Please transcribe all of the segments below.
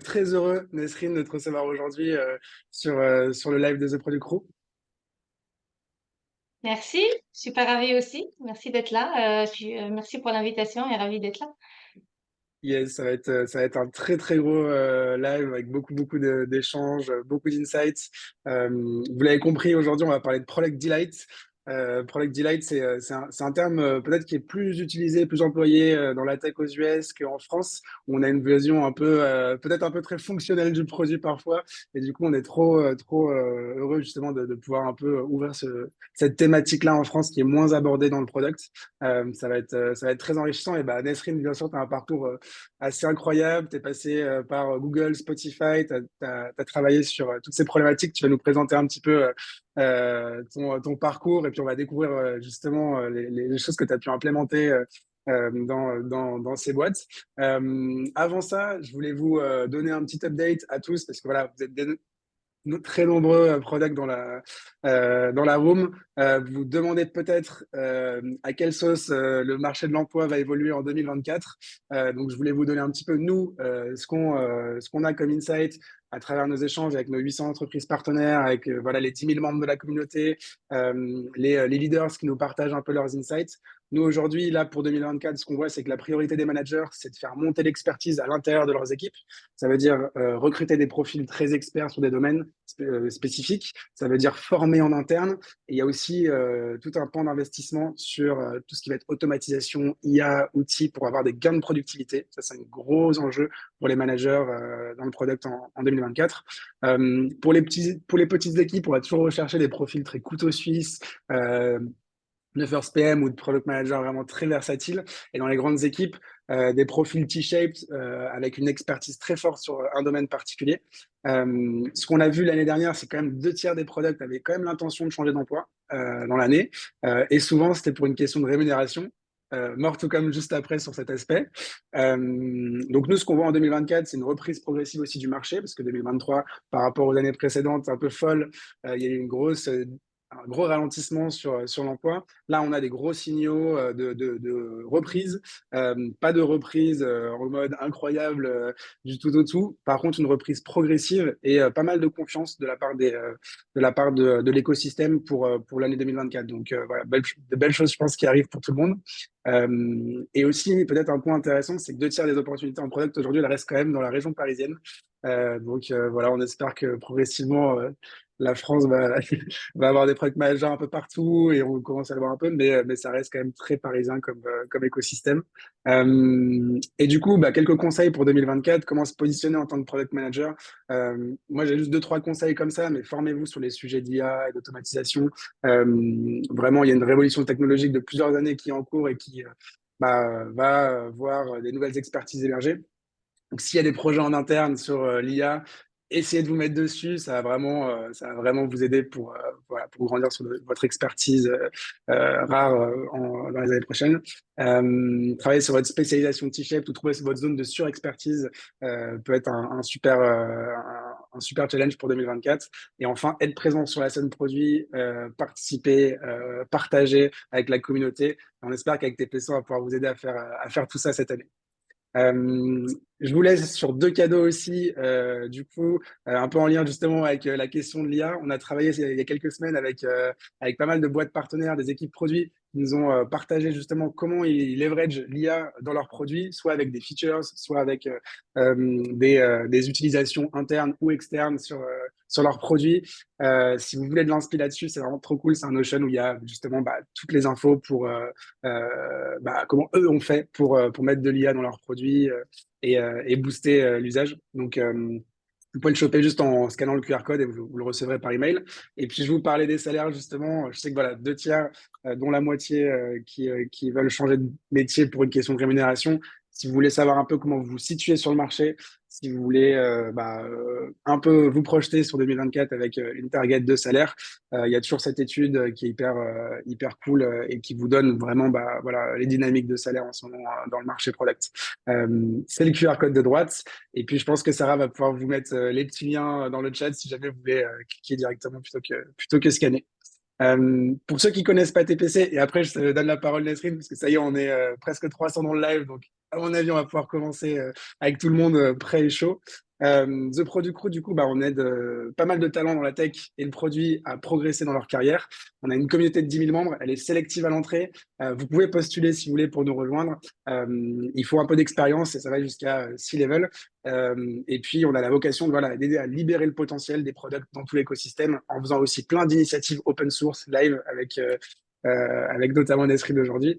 très heureux, Nesrine, de te recevoir aujourd'hui sur le live de The Product Crew. Merci, je suis pas ravie aussi. Merci d'être là. Merci pour l'invitation et ravie d'être là. Yes, ça va être un très très gros live avec d'échanges, beaucoup d'insights. Vous l'avez compris, aujourd'hui, on va parler de Product Delight. Product Delight, c'est un terme peut-être qui est plus utilisé, plus employé dans la tech aux US qu'en France, où on a une vision un peu, peut-être un peu très fonctionnelle du produit parfois. Et du coup, on est trop heureux justement de pouvoir un peu ouvrir cette thématique-là en France qui est moins abordée dans le product. Ça va être très enrichissant. Et bah, Nesrine, bien sûr, tu as un parcours assez incroyable. Tu es passé par Google, Spotify, tu as travaillé sur toutes ces problématiques. Tu vas nous présenter un petit peu ton parcours et puis on va découvrir justement les choses que tu as pu implémenter dans ces boîtes. Avant ça, je voulais vous donner un petit update à tous parce que voilà, vous êtes très nombreux products dans la room. Vous demandez peut-être à quelle sauce le marché de l'emploi va évoluer en 2024. Donc, je voulais vous donner un petit peu, nous, ce qu'on a comme insight à travers nos échanges avec nos 800 entreprises partenaires, avec voilà, les 10 000 membres de la communauté, les leaders qui nous partagent un peu leurs insights. Nous, aujourd'hui, là, pour 2024, ce qu'on voit, c'est que la priorité des managers, c'est de faire monter l'expertise à l'intérieur de leurs équipes. Ça veut dire recruter des profils très experts sur des domaines spécifiques. Ça veut dire former en interne. Et il y a aussi tout un pan d'investissement sur tout ce qui va être automatisation, IA, outils pour avoir des gains de productivité. Ça, c'est un gros enjeu pour les managers dans le product en 2024. Pour les petites équipes, on va toujours rechercher des profils très couteau suisse, de first PM ou de product manager vraiment très versatile. Et dans les grandes équipes, des profils T-shaped avec une expertise très forte sur un domaine particulier. Ce qu'on a vu l'année dernière, c'est quand même 2 tiers des products avaient quand même l'intention de changer d'emploi dans l'année. Et souvent, c'était pour une question de rémunération. More to come juste après sur cet aspect. Donc nous, ce qu'on voit en 2024, c'est une reprise progressive aussi du marché, parce que 2023, par rapport aux années précédentes, un peu folle, il y a eu un gros ralentissement sur l'emploi. Là, on a des gros signaux de reprise, pas de reprise en mode incroyable du tout au tout. Par contre, une reprise progressive et pas mal de confiance de l'écosystème pour l'année 2024. Donc voilà, de belles choses, je pense, qui arrivent pour tout le monde. Et aussi, peut-être un point intéressant, c'est que 2 tiers des opportunités en product aujourd'hui, elles restent quand même dans la région parisienne. Donc voilà, on espère que progressivement, la France va avoir des product managers un peu partout et on commence à le voir un peu, mais ça reste quand même très parisien comme écosystème. Et du coup, bah, quelques conseils pour 2024, comment se positionner en tant que product manager. Moi, j'ai juste 2, 3 conseils comme ça, mais formez-vous sur les sujets d'IA et d'automatisation. Vraiment, il y a une révolution technologique de plusieurs années qui est en cours et qui va voir des nouvelles expertises émerger. Donc, s'il y a des projets en interne sur l'IA, essayez de vous mettre dessus. Ça va vraiment vous aider voilà, pour grandir sur votre expertise rare dans les années prochaines. Travailler sur votre spécialisation T-shape ou trouver votre zone de surexpertise peut être un super challenge pour 2024. Et enfin, être présent sur la scène produit, participer, partager avec la communauté. On espère qu'avec TPC, on va pouvoir vous aider à faire tout ça cette année. Euh, je vous laisse sur 2 cadeaux aussi, du coup, un peu en lien justement avec la question de l'IA. On a travaillé il y a quelques semaines avec pas mal de boîtes partenaires, des équipes produits qui nous ont partagé justement comment ils leveragent l'IA dans leurs produits, soit avec des features, soit avec des utilisations internes ou externes sur leurs produits. Si vous voulez de l'inspi là-dessus, c'est vraiment trop cool. C'est un Notion où il y a justement toutes les infos pour comment eux ont fait pour mettre de l'IA dans leurs produits et booster l'usage. Donc, vous pouvez le choper juste en scannant le QR code et vous le recevrez par email. Et puis, je vous parlais des salaires, justement. Je sais que voilà, 2 tiers, dont la moitié qui veulent changer de métier pour une question de rémunération. Si vous voulez savoir un peu comment vous vous situez sur le marché, si vous voulez un peu vous projeter sur 2024 avec une target de salaire, il y a toujours cette étude qui est hyper cool et qui vous donne vraiment voilà, les dynamiques de salaire en ce moment dans le marché product. C'est le QR code de droite. Et puis, je pense que Sarah va pouvoir vous mettre les petits liens dans le chat si jamais vous voulez cliquer directement plutôt que scanner. Pour ceux qui connaissent pas TPC, et après je te donne la parole Nesrine, parce que ça y est, on est presque 300 dans le live, donc à mon avis, on va pouvoir commencer avec tout le monde prêt et chaud. The Product Crew, du coup, bah, on aide pas mal de talents dans la tech et le produit à progresser dans leur carrière. On a une communauté de 10 000 membres, elle est sélective à l'entrée. Vous pouvez postuler si vous voulez pour nous rejoindre. Il faut un peu d'expérience et ça va jusqu'à 6 levels. Et puis, on a la vocation de voilà, d'aider à libérer le potentiel des products dans tout l'écosystème en faisant aussi plein d'initiatives open source live avec notamment Nesrin d'aujourd'hui.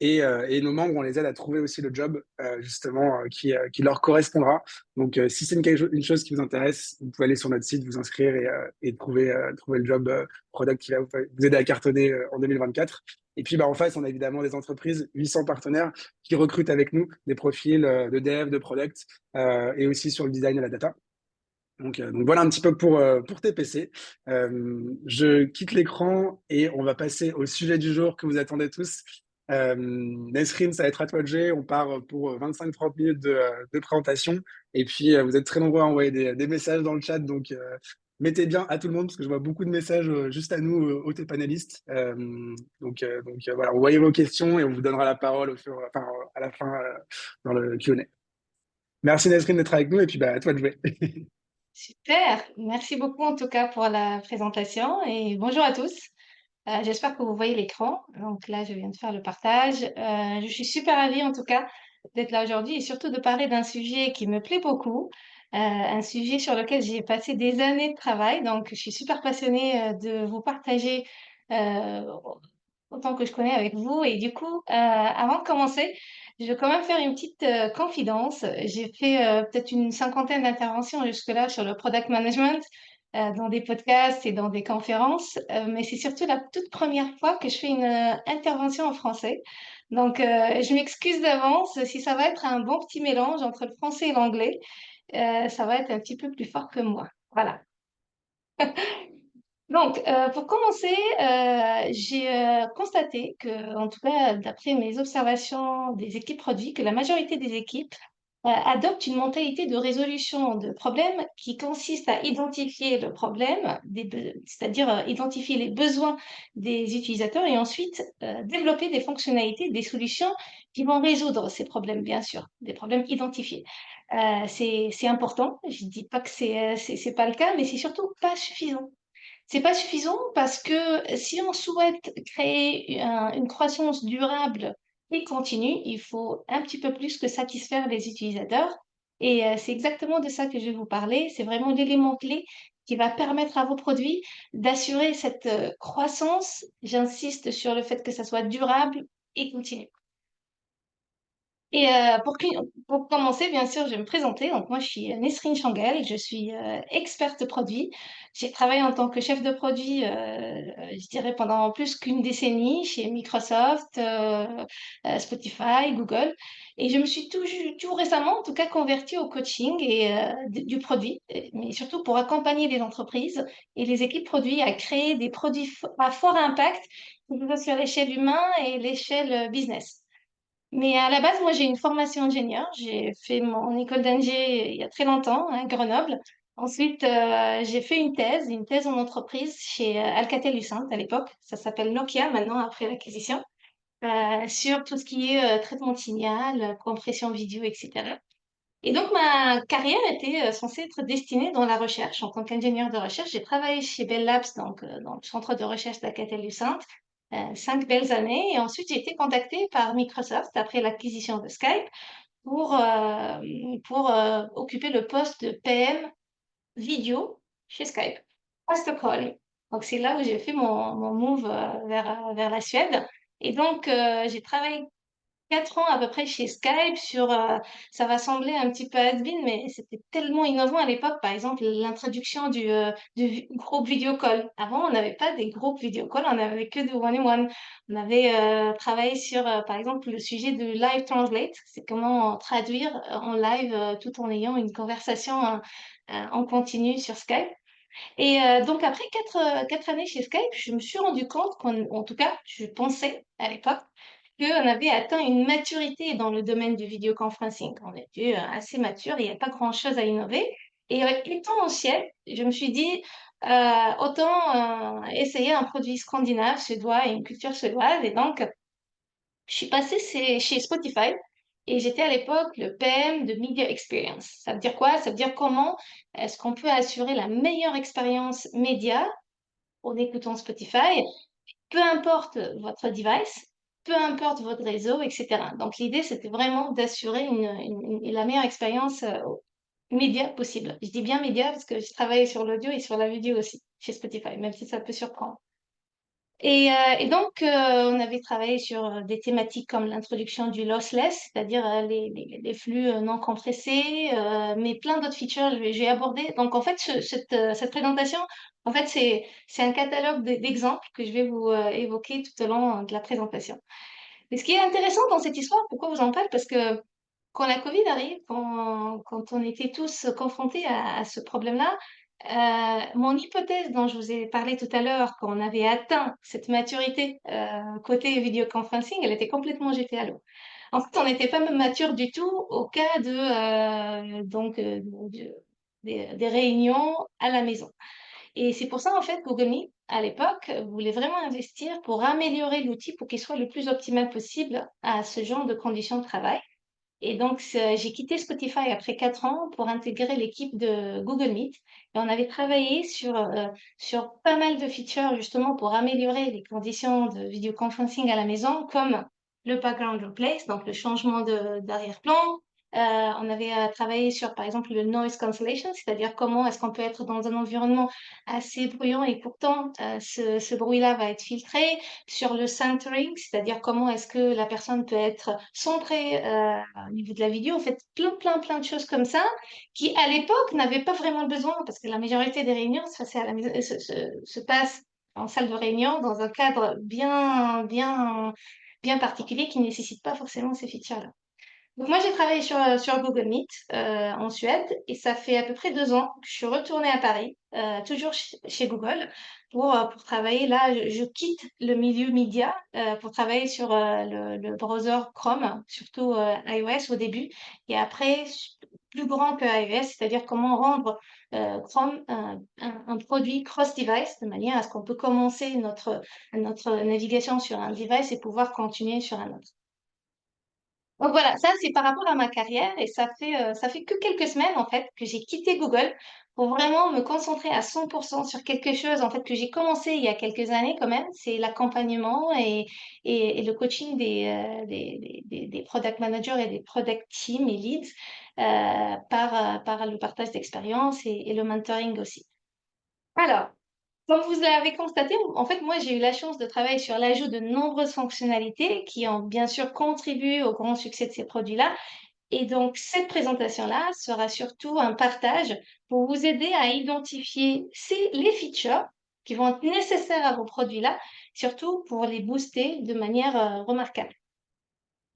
Et nos membres, on les aide à trouver aussi le job justement qui leur correspondra. Donc, si c'est une chose qui vous intéresse, vous pouvez aller sur notre site, vous inscrire et trouver le job product qui va vous aider à cartonner en 2024. Et puis, bah, en face, on a évidemment des entreprises, 800 partenaires qui recrutent avec nous des profils de dev, de product et aussi sur le design et la data. Donc voilà un petit peu pour TPC. Je quitte l'écran et on va passer au sujet du jour que vous attendez tous. Nesrine, ça va être à toi de jouer. On part pour 25-30 minutes de présentation. Et puis, vous êtes très nombreux à envoyer des messages dans le chat. Donc, mettez bien à tout le monde parce que je vois beaucoup de messages juste à nous, aux panélistes. Voilà, envoyez vos questions et on vous donnera la parole à la fin dans le Q&A. Merci Nesrine d'être avec nous et puis bah, à toi de jouer. Super, merci beaucoup en tout cas pour la présentation et bonjour à tous. J'espère que vous voyez l'écran. Donc là, je viens de faire le partage. Je suis super ravie en tout cas d'être là aujourd'hui et surtout de parler d'un sujet qui me plaît beaucoup, un sujet sur lequel j'ai passé des années de travail. Donc, je suis super passionnée de vous partager euh, autant que je connais avec vous. Et du coup, avant de commencer, je vais quand même faire une petite confidence. J'ai fait peut-être une cinquantaine d'interventions jusque-là sur le product management dans des podcasts et dans des conférences, mais c'est surtout la toute première fois que je fais une intervention en français. Donc, je m'excuse d'avance si ça va être un bon petit mélange entre le français et l'anglais. Ça va être un petit peu plus fort que moi. Voilà. Donc, pour commencer, j'ai constaté que, en tout cas, d'après mes observations des équipes produits, que la majorité des équipes adoptent une mentalité de résolution de problèmes qui consiste à identifier le problème, c'est-à-dire identifier les besoins des utilisateurs et ensuite développer des fonctionnalités, des solutions qui vont résoudre ces problèmes, bien sûr, des problèmes identifiés. C'est important. Je dis pas que c'est pas le cas, mais c'est surtout pas suffisant. C'est pas suffisant parce que si on souhaite créer une croissance durable et continue, il faut un petit peu plus que satisfaire les utilisateurs. Et c'est exactement de ça que je vais vous parler. C'est vraiment l'élément clé qui va permettre à vos produits d'assurer cette croissance. J'insiste sur le fait que ça soit durable et continu. Et pour commencer, bien sûr, je vais me présenter. Donc, moi, je suis Nesrine Changel, je suis experte produit. J'ai travaillé en tant que chef de produit, je dirais, pendant plus qu'une décennie chez Microsoft, Spotify, Google. Et je me suis tout récemment, en tout cas, convertie au coaching et du produit, mais surtout pour accompagner les entreprises et les équipes produits à créer des produits à fort impact, que ce soit sur l'échelle humain et l'échelle business. Mais à la base, moi, j'ai une formation ingénieur. J'ai fait mon école d'ingé il y a très longtemps, à Grenoble. Ensuite, j'ai fait une thèse en entreprise chez Alcatel-Lucent à l'époque. Ça s'appelle Nokia maintenant, après l'acquisition, sur tout ce qui est traitement de signal, compression vidéo, etc. Et donc, ma carrière était censée être destinée dans la recherche. En tant qu'ingénieur de recherche, j'ai travaillé chez Bell Labs, donc dans le centre de recherche d'Alcatel-Lucent, 5 belles années. Et ensuite, j'ai été contactée par Microsoft après l'acquisition de Skype pour occuper le poste de PM vidéo chez Skype à Stockholm. Donc, c'est là où j'ai fait mon move vers la Suède. Et donc, j'ai travaillé 4 ans à peu près chez Skype ça va sembler un petit peu has-been, mais c'était tellement innovant à l'époque. Par exemple, l'introduction du groupe vidéo call. Avant, on n'avait pas des groupes vidéo call, on n'avait que du one-on-one. On avait travaillé sur, par exemple, le sujet de Live Translate. C'est comment traduire en live tout en ayant une conversation en continu sur Skype. Et donc, après 4 années chez Skype, je me suis rendu compte en tout cas, je pensais à l'époque, qu'on avait atteint une maturité dans le domaine du vidéoconferencing. On était assez mature, il n'y a pas grand-chose à innover. Et étant ancienne, je me suis dit, autant essayer un produit scandinave, suédois et une culture suédoise. Et donc, je suis passée chez Spotify. Et j'étais à l'époque le PM de Media Experience. Ça veut dire quoi? Ça veut dire comment est-ce qu'on peut assurer la meilleure expérience média en écoutant Spotify, peu importe votre device, peu importe votre réseau, etc. Donc l'idée, c'était vraiment d'assurer la meilleure expérience média possible. Je dis bien média parce que je travaille sur l'audio et sur la vidéo aussi chez Spotify, même si ça peut surprendre. Et donc, on avait travaillé sur des thématiques comme l'introduction du lossless, c'est-à-dire les flux non compressés, mais plein d'autres features j'ai abordé. Donc, en fait, cette présentation, en fait, c'est un catalogue d'exemples que je vais vous évoquer tout au long de la présentation. Mais ce qui est intéressant dans cette histoire, pourquoi je vous en parle? Parce que quand la Covid arrive, quand on était tous confrontés à ce problème-là, mon hypothèse dont je vous ai parlé tout à l'heure, quand on avait atteint cette maturité côté vidéoconferencing, elle était complètement jetée à l'eau. En fait, on n'était pas même mature du tout au cas des réunions à la maison. Et c'est pour ça, en fait, Google Meet, à l'époque, voulait vraiment investir pour améliorer l'outil pour qu'il soit le plus optimal possible à ce genre de conditions de travail. Et donc, j'ai quitté Spotify après 4 ans pour intégrer l'équipe de Google Meet. Et on avait travaillé sur pas mal de features justement pour améliorer les conditions de videoconferencing à la maison, comme le background replace, donc le changement d'arrière-plan. On avait travaillé sur, par exemple, le noise cancellation, c'est-à-dire comment est-ce qu'on peut être dans un environnement assez bruyant et pourtant ce bruit-là va être filtré. Sur le centering, c'est-à-dire comment est-ce que la personne peut être centrée au niveau de la vidéo, en fait, plein de choses comme ça, qui à l'époque n'avaient pas vraiment besoin, parce que la majorité des réunions se, passaient à la maison, se passent en salle de réunion dans un cadre bien particulier qui ne nécessite pas forcément ces features-là. Donc moi, j'ai travaillé sur Google Meet en Suède et ça fait à peu près 2 ans que je suis retournée à Paris, toujours chez Google, pour travailler. Là, je quitte le milieu média pour travailler sur le browser Chrome, surtout iOS au début, et après, plus grand que iOS, c'est-à-dire comment rendre Chrome un produit cross-device, de manière à ce qu'on peut commencer notre navigation sur un device et pouvoir continuer sur un autre. Donc voilà, ça c'est par rapport à ma carrière et ça fait que quelques semaines en fait que j'ai quitté Google pour vraiment me concentrer à 100% sur quelque chose en fait que j'ai commencé il y a quelques années quand même, c'est l'accompagnement et le coaching des product managers et des product teams et leads par le partage d'expérience et le mentoring aussi. Alors, comme vous l'avez constaté, en fait, moi, j'ai eu la chance de travailler sur l'ajout de nombreuses fonctionnalités qui ont bien sûr contribué au grand succès de ces produits-là. Et donc, cette présentation-là sera surtout un partage pour vous aider à identifier les features qui vont être nécessaires à vos produits-là, surtout pour les booster de manière remarquable.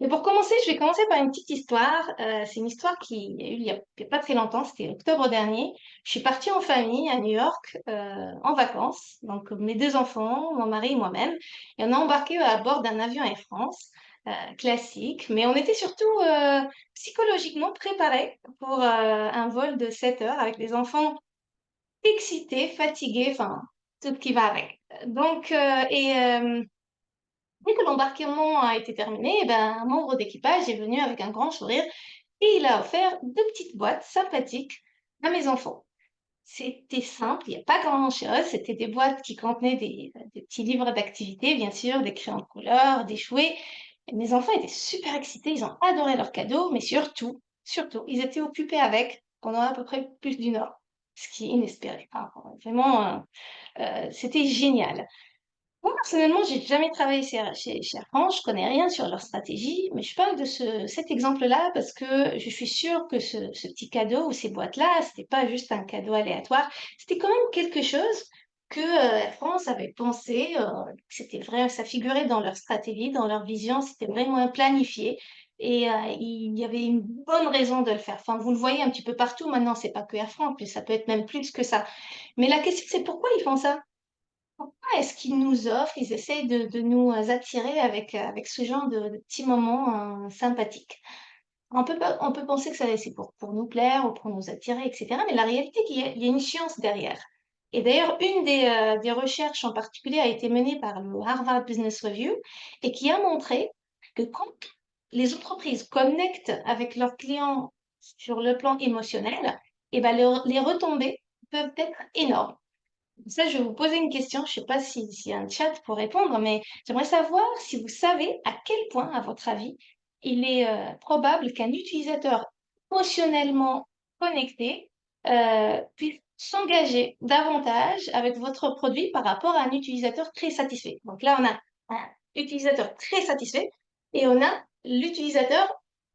Mais pour commencer, je vais commencer par une petite histoire. C'est une histoire qui a eu il y a pas très longtemps, c'était octobre dernier. Je suis partie en famille à New York en vacances, donc mes 2 enfants, mon mari et moi-même, et on a embarqué à bord d'un avion Air France classique, mais on était surtout psychologiquement préparés pour un vol de 7 heures avec des enfants excités, fatigués, enfin tout ce qui va avec. Donc, dès que l'embarquement a été terminé, eh ben, un membre d'équipage est venu avec un grand sourire et il a offert 2 petites boîtes sympathiques à mes enfants. C'était simple, il n'y a pas grand-chose. C'était des boîtes qui contenaient des petits livres d'activités, bien sûr, des crayons de couleur, des jouets. Et mes enfants étaient super excités, ils ont adoré leur cadeau, mais surtout, ils étaient occupés avec pendant à peu près plus d'1 heure, ce qui est inespéré. Enfin, vraiment, c'était génial. Moi, personnellement, j'ai jamais travaillé chez Air France, je connais rien sur leur stratégie, mais je parle de cet exemple-là parce que je suis sûre que ce petit cadeau ou ces boîtes-là, c'était pas juste un cadeau aléatoire, c'était quand même quelque chose que Air France avait pensé, que c'était vrai, ça figurait dans leur stratégie, dans leur vision, c'était vraiment planifié et il y avait une bonne raison de le faire. Enfin, vous le voyez un petit peu partout maintenant, c'est pas que Air France, mais ça peut être même plus que ça. Mais la question, c'est pourquoi ils font ça? Pourquoi est-ce qu'ils nous offrent, ils essayent de nous attirer avec ce genre de petits moments sympathiques? On peut penser que ça c'est pour nous plaire ou pour nous attirer, etc. Mais la réalité, il y a une science derrière. Et d'ailleurs, une des recherches en particulier a été menée par le Harvard Business Review et qui a montré que quand les entreprises connectent avec leurs clients sur le plan émotionnel, et ben les retombées peuvent être énormes. Ça, je vais vous poser une question. Je ne sais pas s'il y a un chat pour répondre, mais j'aimerais savoir si vous savez à quel point, à votre avis, il est probable qu'un utilisateur émotionnellement connecté puisse s'engager davantage avec votre produit par rapport à un utilisateur très satisfait. Donc là, on a un utilisateur très satisfait et on a l'utilisateur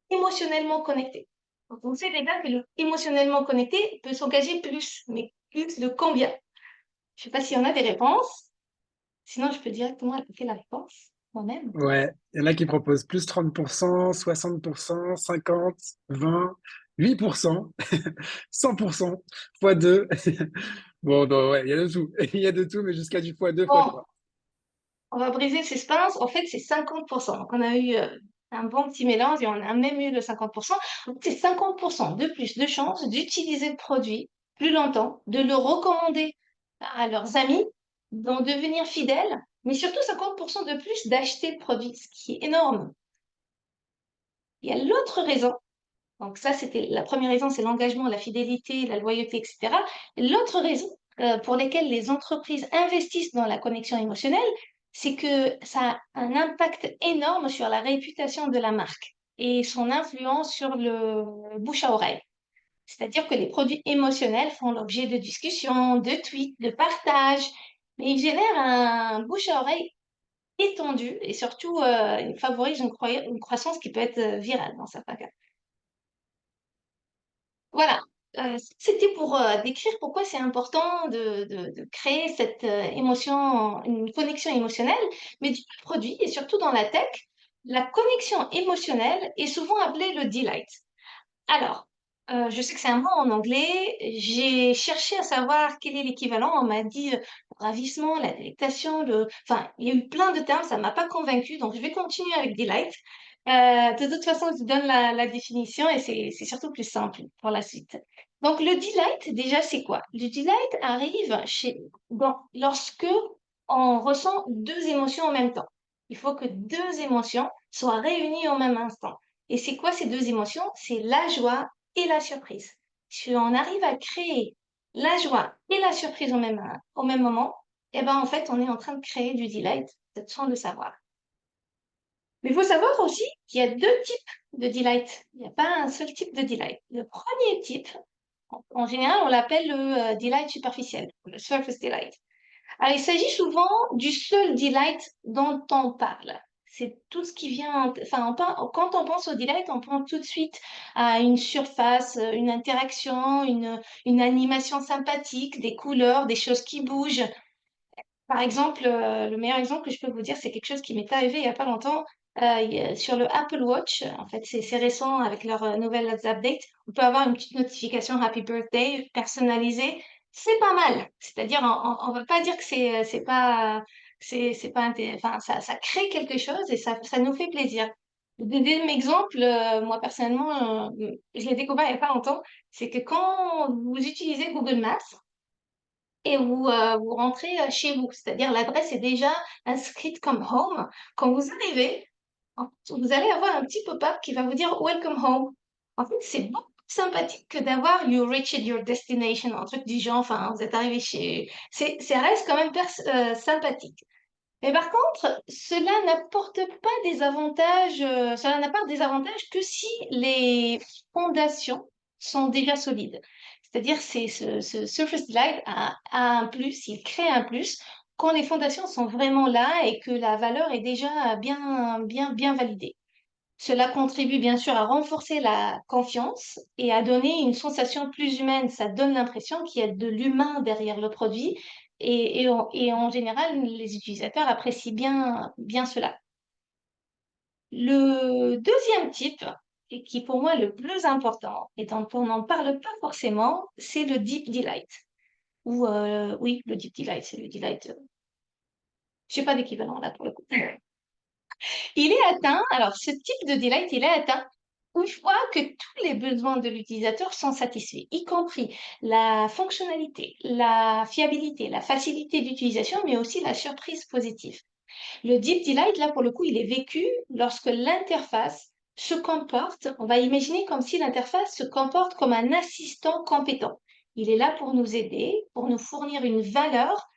émotionnellement connecté. Donc on sait déjà que l'émotionnellement connecté peut s'engager plus, mais plus de combien? Je sais pas s'il y en a des réponses. Sinon, je peux directement appliquer la réponse moi-même. Ouais, il y en a qui proposent plus 30%, 60%, 50, 20, 8%, 100%, fois 2. Bon, donc, ouais, il y a de tout. Il y a de tout, mais jusqu'à du fois 2, fois Bon, 3. on va briser le suspense. En fait, c'est 50%. Donc, on a eu un bon petit mélange et on a même eu le 50%. Donc, c'est 50% de plus de chances d'utiliser le produit plus longtemps, de le recommander à leurs amis, d'en devenir fidèles, mais surtout 50% de plus d'acheter le produit, ce qui est énorme. Il y a l'autre raison. Donc ça, c'était la première raison, c'est l'engagement, la fidélité, la loyauté, etc. L'autre raison pour laquelle les entreprises investissent dans la connexion émotionnelle, c'est que ça a un impact énorme sur la réputation de la marque et son influence sur le bouche à oreille. C'est-à-dire que les produits émotionnels font l'objet de discussions, de tweets, de partages, mais ils génèrent un bouche à oreille étendu et surtout ils favorisent une croissance qui peut être virale dans certains cas. Voilà, c'était pour décrire pourquoi c'est important de créer cette émotion, une connexion émotionnelle, mais du produit et surtout dans la tech, la connexion émotionnelle est souvent appelée le delight. Alors, je sais que c'est un mot en anglais, j'ai cherché à savoir quel est l'équivalent, on m'a dit le ravissement, la délectation, enfin, il y a eu plein de termes, ça m'a pas convaincu, donc je vais continuer avec delight. De toute façon, je vous donne la définition et c'est surtout plus simple pour la suite. Donc, le delight, déjà, c'est quoi? Le delight arrive lorsque on ressent deux émotions en même temps. Il faut que deux émotions soient réunies au même instant. Et c'est quoi ces deux émotions? C'est la joie et la surprise. Si on arrive à créer la joie et la surprise au même moment, eh ben, en fait, on est en train de créer du delight, sans le savoir. Mais il faut savoir aussi qu'il y a deux types de delight. Il n'y a pas un seul type de delight. Le premier type, en général, on l'appelle le delight superficiel, le surface delight. Alors, il s'agit souvent du seul delight dont on parle. C'est tout ce qui vient, enfin, quand on pense au delight, on pense tout de suite à une surface, une interaction, une animation sympathique, des couleurs, des choses qui bougent. Par exemple, le meilleur exemple que je peux vous dire, c'est quelque chose qui m'est arrivé il n'y a pas longtemps sur le Apple Watch. En fait, c'est récent avec leur nouvelle update. On peut avoir une petite notification Happy Birthday personnalisée. C'est pas mal. C'est-à-dire, on va pas dire que c'est pas enfin, ça crée quelque chose et ça nous fait plaisir. Le deuxième exemple, moi personnellement, je l'ai découvert il n'y a pas longtemps, c'est que quand vous utilisez Google Maps, et vous rentrez chez vous, c'est-à-dire l'adresse est déjà inscrite comme home. Quand vous arrivez, vous allez avoir un petit pop-up qui va vous dire Welcome home. En fait, c'est beaucoup plus sympathique que d'avoir You reached your destination, un truc du genre, enfin, vous êtes arrivé chez. Ça reste quand même sympathique. Mais par contre, cela n'apporte pas des avantages, cela n'apporte des avantages que si les fondations sont déjà solides. C'est-à-dire, ce Surface Light a un plus, il crée un plus quand les fondations sont vraiment là et que la valeur est déjà bien validée. Cela contribue bien sûr à renforcer la confiance et à donner une sensation plus humaine. Ça donne l'impression qu'il y a de l'humain derrière le produit et en général, les utilisateurs apprécient bien cela. Le deuxième type, et qui pour moi est le plus important et dont on n'en parle pas forcément, c'est le Deep Delight. Ou oui, le Deep Delight, c'est le Delight. Je n'ai pas d'équivalent là pour le coup. Il est atteint, alors ce type de delight, il est atteint une fois que tous les besoins de l'utilisateur sont satisfaits, y compris la fonctionnalité, la fiabilité, la facilité d'utilisation, mais aussi la surprise positive. Le Deep Delight, là, pour le coup, il est vécu lorsque l'interface se comporte, on va imaginer comme si l'interface se comporte comme un assistant compétent. Il est là pour nous aider, pour nous fournir une valeur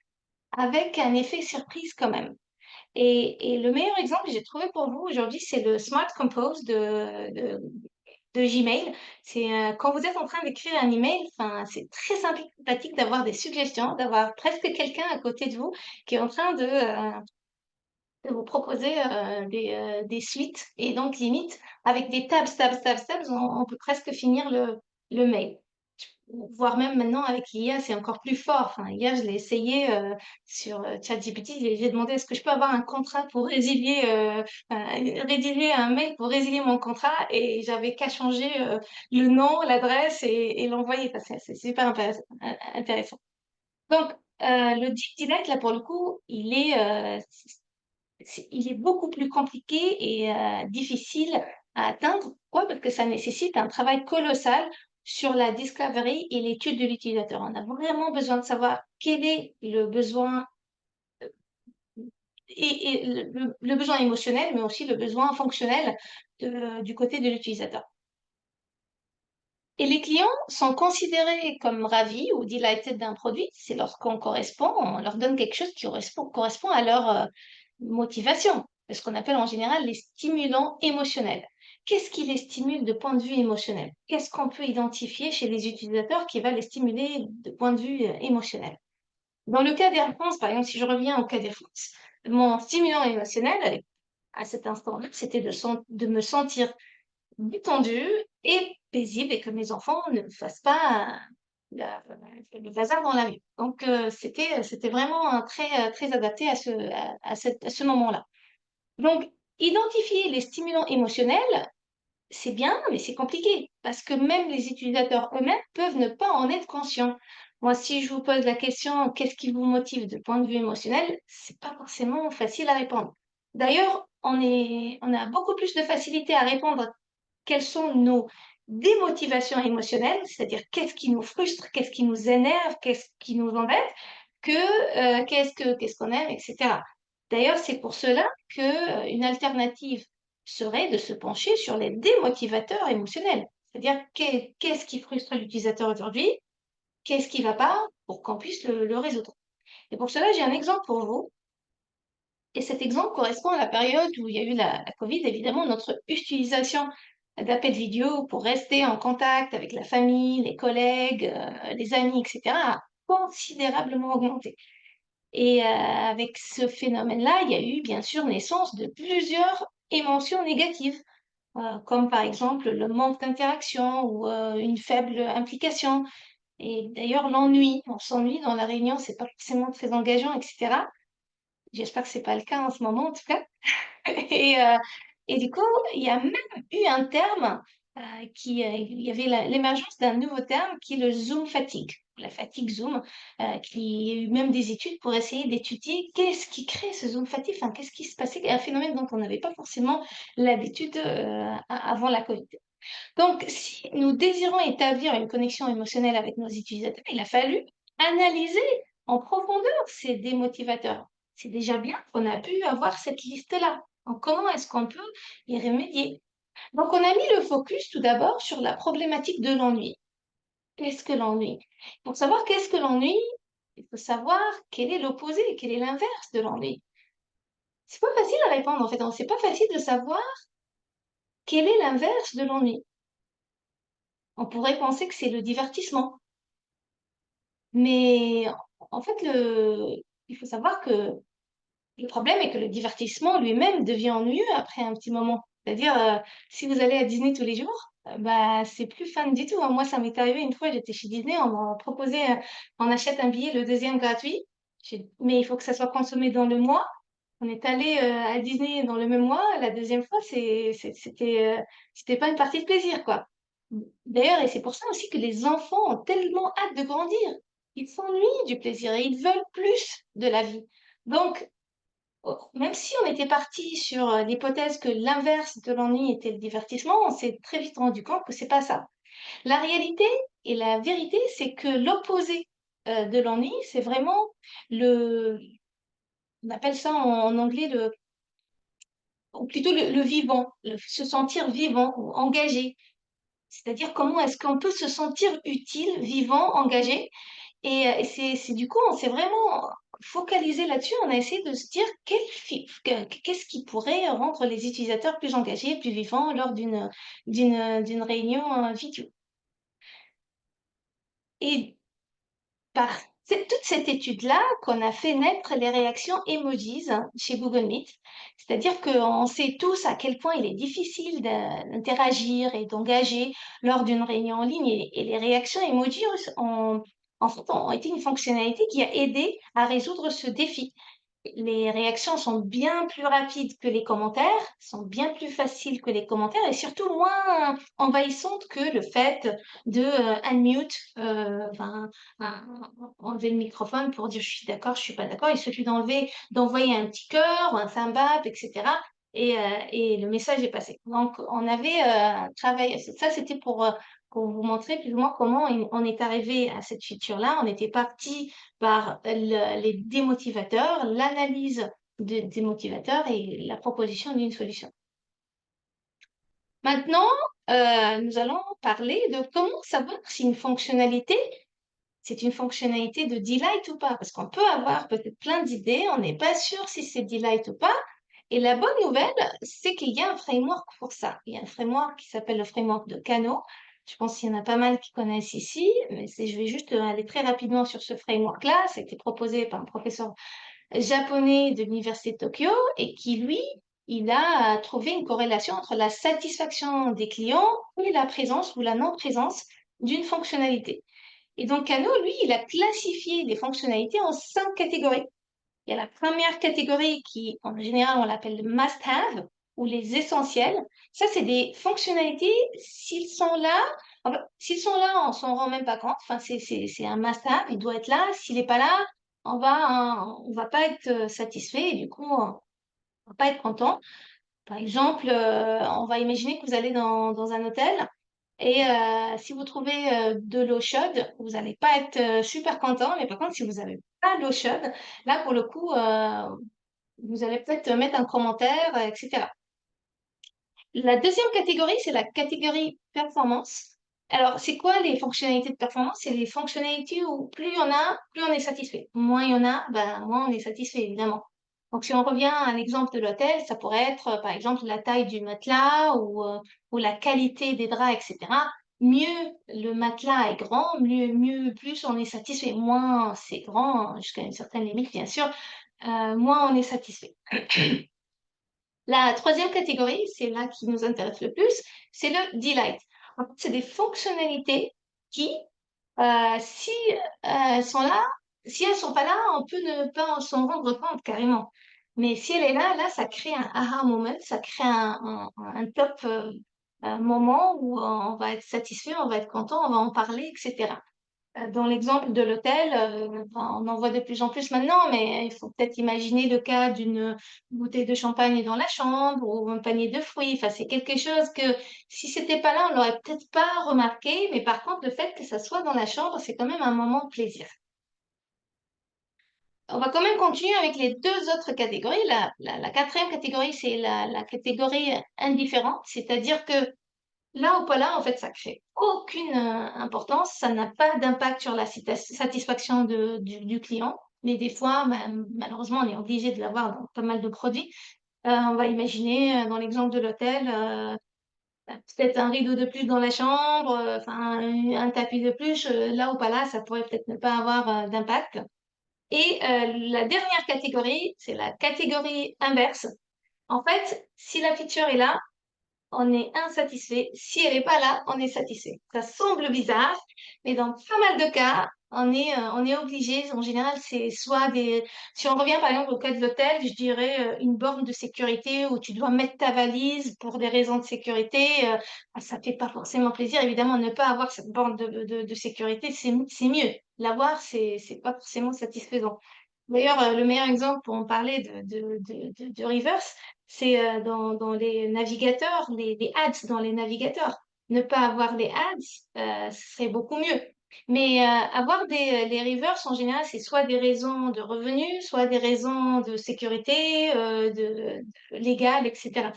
avec un effet surprise quand même. Et le meilleur exemple que j'ai trouvé pour vous aujourd'hui, c'est le Smart Compose de Gmail. C'est quand vous êtes en train d'écrire un email, enfin, c'est très sympathique d'avoir des suggestions, d'avoir presque quelqu'un à côté de vous qui est en train de vous proposer des suites. Et donc, limite, avec des tabs, on peut presque finir le mail. Voire même maintenant avec l'IA, c'est encore plus fort. Enfin, hier, je l'ai essayé sur ChatGPT. J'ai demandé est-ce que je peux avoir un contrat pour rédiger un mail pour résilier mon contrat et j'avais qu'à changer le nom, l'adresse et l'envoyer. Enfin, c'est super intéressant. Donc, le Deep Delight, là, pour le coup, il est beaucoup plus compliqué et difficile à atteindre. Pourquoi? Parce que ça nécessite un travail colossal sur la discovery et l'étude de l'utilisateur. On a vraiment besoin de savoir quel est le besoin et le besoin émotionnel, mais aussi le besoin fonctionnel du côté de l'utilisateur. Et les clients sont considérés comme ravis ou delighted d'un produit, c'est lorsqu'on correspond, on leur donne quelque chose qui correspond à leur motivation, ce qu'on appelle en général les stimulants émotionnels. Qu'est-ce qui les stimule de point de vue émotionnel? Qu'est-ce qu'on peut identifier chez les utilisateurs qui va les stimuler de point de vue émotionnel? Dans le cas d'Air France, par exemple, si je reviens au cas d'Air France, mon stimulant émotionnel, à cet instant-là, c'était de me sentir détendue et paisible et que mes enfants ne fassent pas la- le bazar dans la rue. Donc, c'était vraiment très adapté à ce moment-là. Donc, identifier les stimulants émotionnels, c'est bien, mais c'est compliqué parce que même les utilisateurs eux-mêmes peuvent ne pas en être conscients. Moi, si je vous pose la question, qu'est-ce qui vous motive de point de vue émotionnel, c'est pas forcément facile à répondre. D'ailleurs, on a beaucoup plus de facilité à répondre quelles sont nos démotivations émotionnelles, c'est-à-dire qu'est-ce qui nous frustre, qu'est-ce qui nous énerve, qu'est-ce qui nous embête, que qu'est-ce qu'on aime, etc. D'ailleurs, c'est pour cela que une alternative serait de se pencher sur les démotivateurs émotionnels, c'est-à-dire qu'est-ce qui frustre l'utilisateur aujourd'hui, qu'est-ce qui ne va pas, pour qu'on puisse le résoudre. Et pour cela, j'ai un exemple pour vous. Et cet exemple correspond à la période où il y a eu la Covid. Évidemment, notre utilisation d'appels vidéo pour rester en contact avec la famille, les collègues, les amis, etc., a considérablement augmenté. Et avec ce phénomène-là, il y a eu bien sûr naissance de plusieurs émotions négatives, comme par exemple le manque d'interaction ou une faible implication. Et d'ailleurs, l'ennui, on s'ennuie dans la réunion, c'est pas forcément très engageant, etc. J'espère que c'est pas le cas en ce moment, en tout cas. Et, euh, et du coup, il y a même eu un terme il y avait l'émergence d'un nouveau terme qui est le Zoom fatigue, la fatigue Zoom, qui a eu même des études pour essayer d'étudier qu'est-ce qui crée ce Zoom fatigue, enfin, qu'est-ce qui se passait, un phénomène dont on n'avait pas forcément l'habitude avant la Covid. Donc, si nous désirons établir une connexion émotionnelle avec nos utilisateurs, il a fallu analyser en profondeur ces démotivateurs. C'est déjà bien qu'on a pu avoir cette liste-là. Donc, comment est-ce qu'on peut y remédier? Donc, on a mis le focus tout d'abord sur la problématique de l'ennui. Qu'est-ce que l'ennui? Pour savoir qu'est-ce que l'ennui, il faut savoir quel est l'opposé, quel est l'inverse de l'ennui. C'est pas facile à répondre en fait. C'est pas facile de savoir quel est l'inverse de l'ennui. On pourrait penser que c'est le divertissement. Mais en fait, il faut savoir que le problème est que le divertissement lui-même devient ennuyeux après un petit moment. C'est-à-dire, si vous allez à Disney tous les jours, bah, c'est plus fun du tout, hein. Moi, ça m'est arrivé une fois, j'étais chez Disney, on m'a proposé, on achète un billet, le deuxième gratuit. Mais il faut que ça soit consommé dans le mois. On est allé à Disney dans le même mois. La deuxième fois, c'était pas une partie de plaisir, quoi. D'ailleurs, et c'est pour ça aussi que les enfants ont tellement hâte de grandir. Ils s'ennuient du plaisir et ils veulent plus de la vie. Donc, même si on était parti sur l'hypothèse que l'inverse de l'ennui était le divertissement, on s'est très vite rendu compte que c'est pas ça. La réalité et la vérité, c'est que l'opposé de l'ennui, c'est vraiment le, on appelle ça en anglais ou plutôt le vivant, se sentir vivant ou engagé. C'est-à-dire comment est-ce qu'on peut se sentir utile, vivant, engagé. Et c'est du coup, on s'est vraiment focalisé là-dessus. On a essayé de se dire qu'est-ce qui pourrait rendre les utilisateurs plus engagés, plus vivants lors d'une réunion vidéo. Et par toute cette étude-là qu'on a fait naître les réactions emojis chez Google Meet. C'est-à-dire qu'on sait tous à quel point il est difficile d'interagir et d'engager lors d'une réunion en ligne. Et les réactions emojis en fait, ont été une fonctionnalité qui a aidé à résoudre ce défi. Les réactions sont bien plus rapides que les commentaires, sont bien plus faciles que les commentaires et surtout moins envahissantes que le fait de unmute, enlever le microphone pour dire je suis d'accord, je suis pas d'accord. Il suffit d'envoyer un petit cœur ou un thumb up, etc. Et le message est passé. Donc, on avait travaillé. Ça, c'était pour vous montrer plus ou moins comment on est arrivé à cette feature-là. On était parti par les démotivateurs, l'analyse des motivateurs et la proposition d'une solution. Maintenant, nous allons parler de comment savoir si une fonctionnalité, c'est une fonctionnalité de delight ou pas, parce qu'on peut avoir peut-être plein d'idées, on n'est pas sûr si c'est delight ou pas. Et la bonne nouvelle, c'est qu'il y a un framework pour ça. Il y a un framework qui s'appelle le framework de Kano. Je pense qu'il y en a pas mal qui connaissent ici, mais je vais juste aller très rapidement sur ce framework-là. Ça a été proposé par un professeur japonais de l'université de Tokyo et qui, lui, il a trouvé une corrélation entre la satisfaction des clients et la présence ou la non-présence d'une fonctionnalité. Et donc, Kano, lui, il a classifié les fonctionnalités en 5 catégories. Il y a la première catégorie qui, en général, on l'appelle le must-have ou les essentiels. Ça, c'est des fonctionnalités, s'ils sont là, s'ils sont là, on s'en rend même pas compte. Enfin, c'est un must-have, il doit être là. S'il n'est pas là, on va pas être satisfait et du coup, on va pas être content. Par exemple, on va imaginer que vous allez dans un hôtel et si vous trouvez de l'eau chaude, vous n'allez pas être super content. Mais par contre, si vous n'avez pas d'eau chaude, là, pour le coup, vous allez peut-être mettre un commentaire, etc. La deuxième catégorie, c'est la catégorie performance. Alors, c'est quoi les fonctionnalités de performance? C'est les fonctionnalités où plus il y en a, plus on est satisfait. Moins il y en a, ben, moins on est satisfait, évidemment. Donc, si on revient à l'exemple de l'hôtel, ça pourrait être, par exemple, la taille du matelas ou la qualité des draps, etc. Mieux le matelas est grand, plus on est satisfait. Moins c'est grand, jusqu'à une certaine limite, bien sûr, moins on est satisfait. La troisième catégorie, c'est là qui nous intéresse le plus, c'est le delight. En fait, c'est des fonctionnalités qui, si elles sont là, si elles sont pas là, on peut ne pas s'en rendre compte carrément. Mais si elle est là, ça crée un aha moment, ça crée un top un moment où on va être satisfait, on va être content, on va en parler, etc. Dans l'exemple de l'hôtel, on en voit de plus en plus maintenant, mais il faut peut-être imaginer le cas d'une bouteille de champagne dans la chambre ou un panier de fruits. Enfin, c'est quelque chose que si c'était pas là, on l'aurait peut-être pas remarqué, mais par contre, le fait que ça soit dans la chambre, c'est quand même un moment de plaisir. On va quand même continuer avec les deux autres catégories. La quatrième catégorie, c'est la catégorie indifférente, c'est-à-dire que là ou pas là, en fait, ça crée aucune importance, ça n'a pas d'impact sur la satisfaction du client. Mais des fois, malheureusement, on est obligé de l'avoir dans pas mal de produits. On va imaginer, dans l'exemple de l'hôtel, peut-être un rideau de plus dans la chambre, enfin un tapis de plus, là ou pas là, ça pourrait peut-être ne pas avoir d'impact. Et la dernière catégorie, c'est la catégorie inverse. En fait, si la feature est là, on est insatisfait. Si elle n'est pas là, on est satisfait. Ça semble bizarre, mais dans pas mal de cas, on est obligé. En général, c'est soit des. Si on revient par exemple au cas de l'hôtel, je dirais une borne de sécurité où tu dois mettre ta valise pour des raisons de sécurité. Ça fait pas forcément plaisir. Évidemment, ne pas avoir cette borne de sécurité, c'est mieux. L'avoir, c'est pas forcément satisfaisant. D'ailleurs, le meilleur exemple pour en parler de reverse, c'est dans les navigateurs, les ads dans les navigateurs. Ne pas avoir les ads, ce serait beaucoup mieux. Mais avoir les reverse, en général, c'est soit des raisons de revenus, soit des raisons de sécurité, de légales, etc.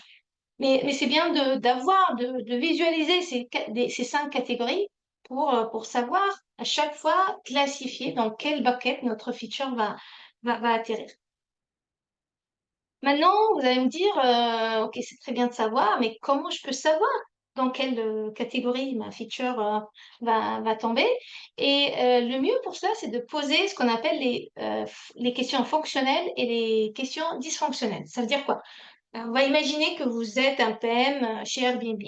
Mais c'est bien de visualiser ces 5 catégories pour savoir à chaque fois classifier dans quel bucket notre feature va atterrir. Maintenant, vous allez me dire, OK, c'est très bien de savoir, mais comment je peux savoir dans quelle catégorie ma feature va tomber? Et le mieux pour cela, c'est de poser ce qu'on appelle les questions fonctionnelles et les questions dysfonctionnelles. Ça veut dire quoi? On va imaginer que vous êtes un PM chez Airbnb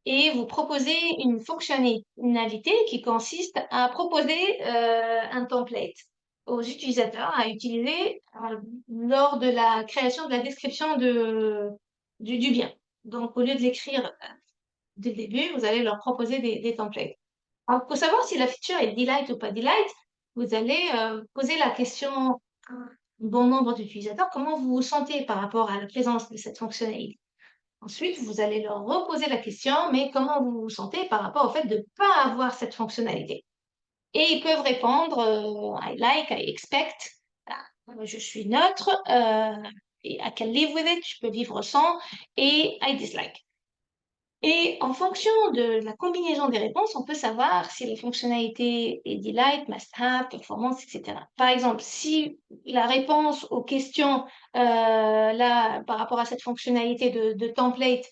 et vous proposez une fonctionnalité qui consiste à proposer un template aux utilisateurs à utiliser lors de la création de la description du bien. Donc, au lieu de l'écrire dès le début, vous allez leur proposer des templates. Alors, pour savoir si la feature est delight ou pas delight, vous allez poser la question à un bon nombre d'utilisateurs, comment vous vous sentez par rapport à la présence de cette fonctionnalité. Ensuite, vous allez leur reposer la question, mais comment vous vous sentez par rapport au fait de ne pas avoir cette fonctionnalité? Et ils peuvent répondre I like, I expect, je suis neutre, et I can live with it, je peux vivre sans, et I dislike. Et en fonction de la combinaison des réponses, on peut savoir si la fonctionnalité est delight, must-have, performance, etc. Par exemple, si la réponse aux questions là, par rapport à cette fonctionnalité de template,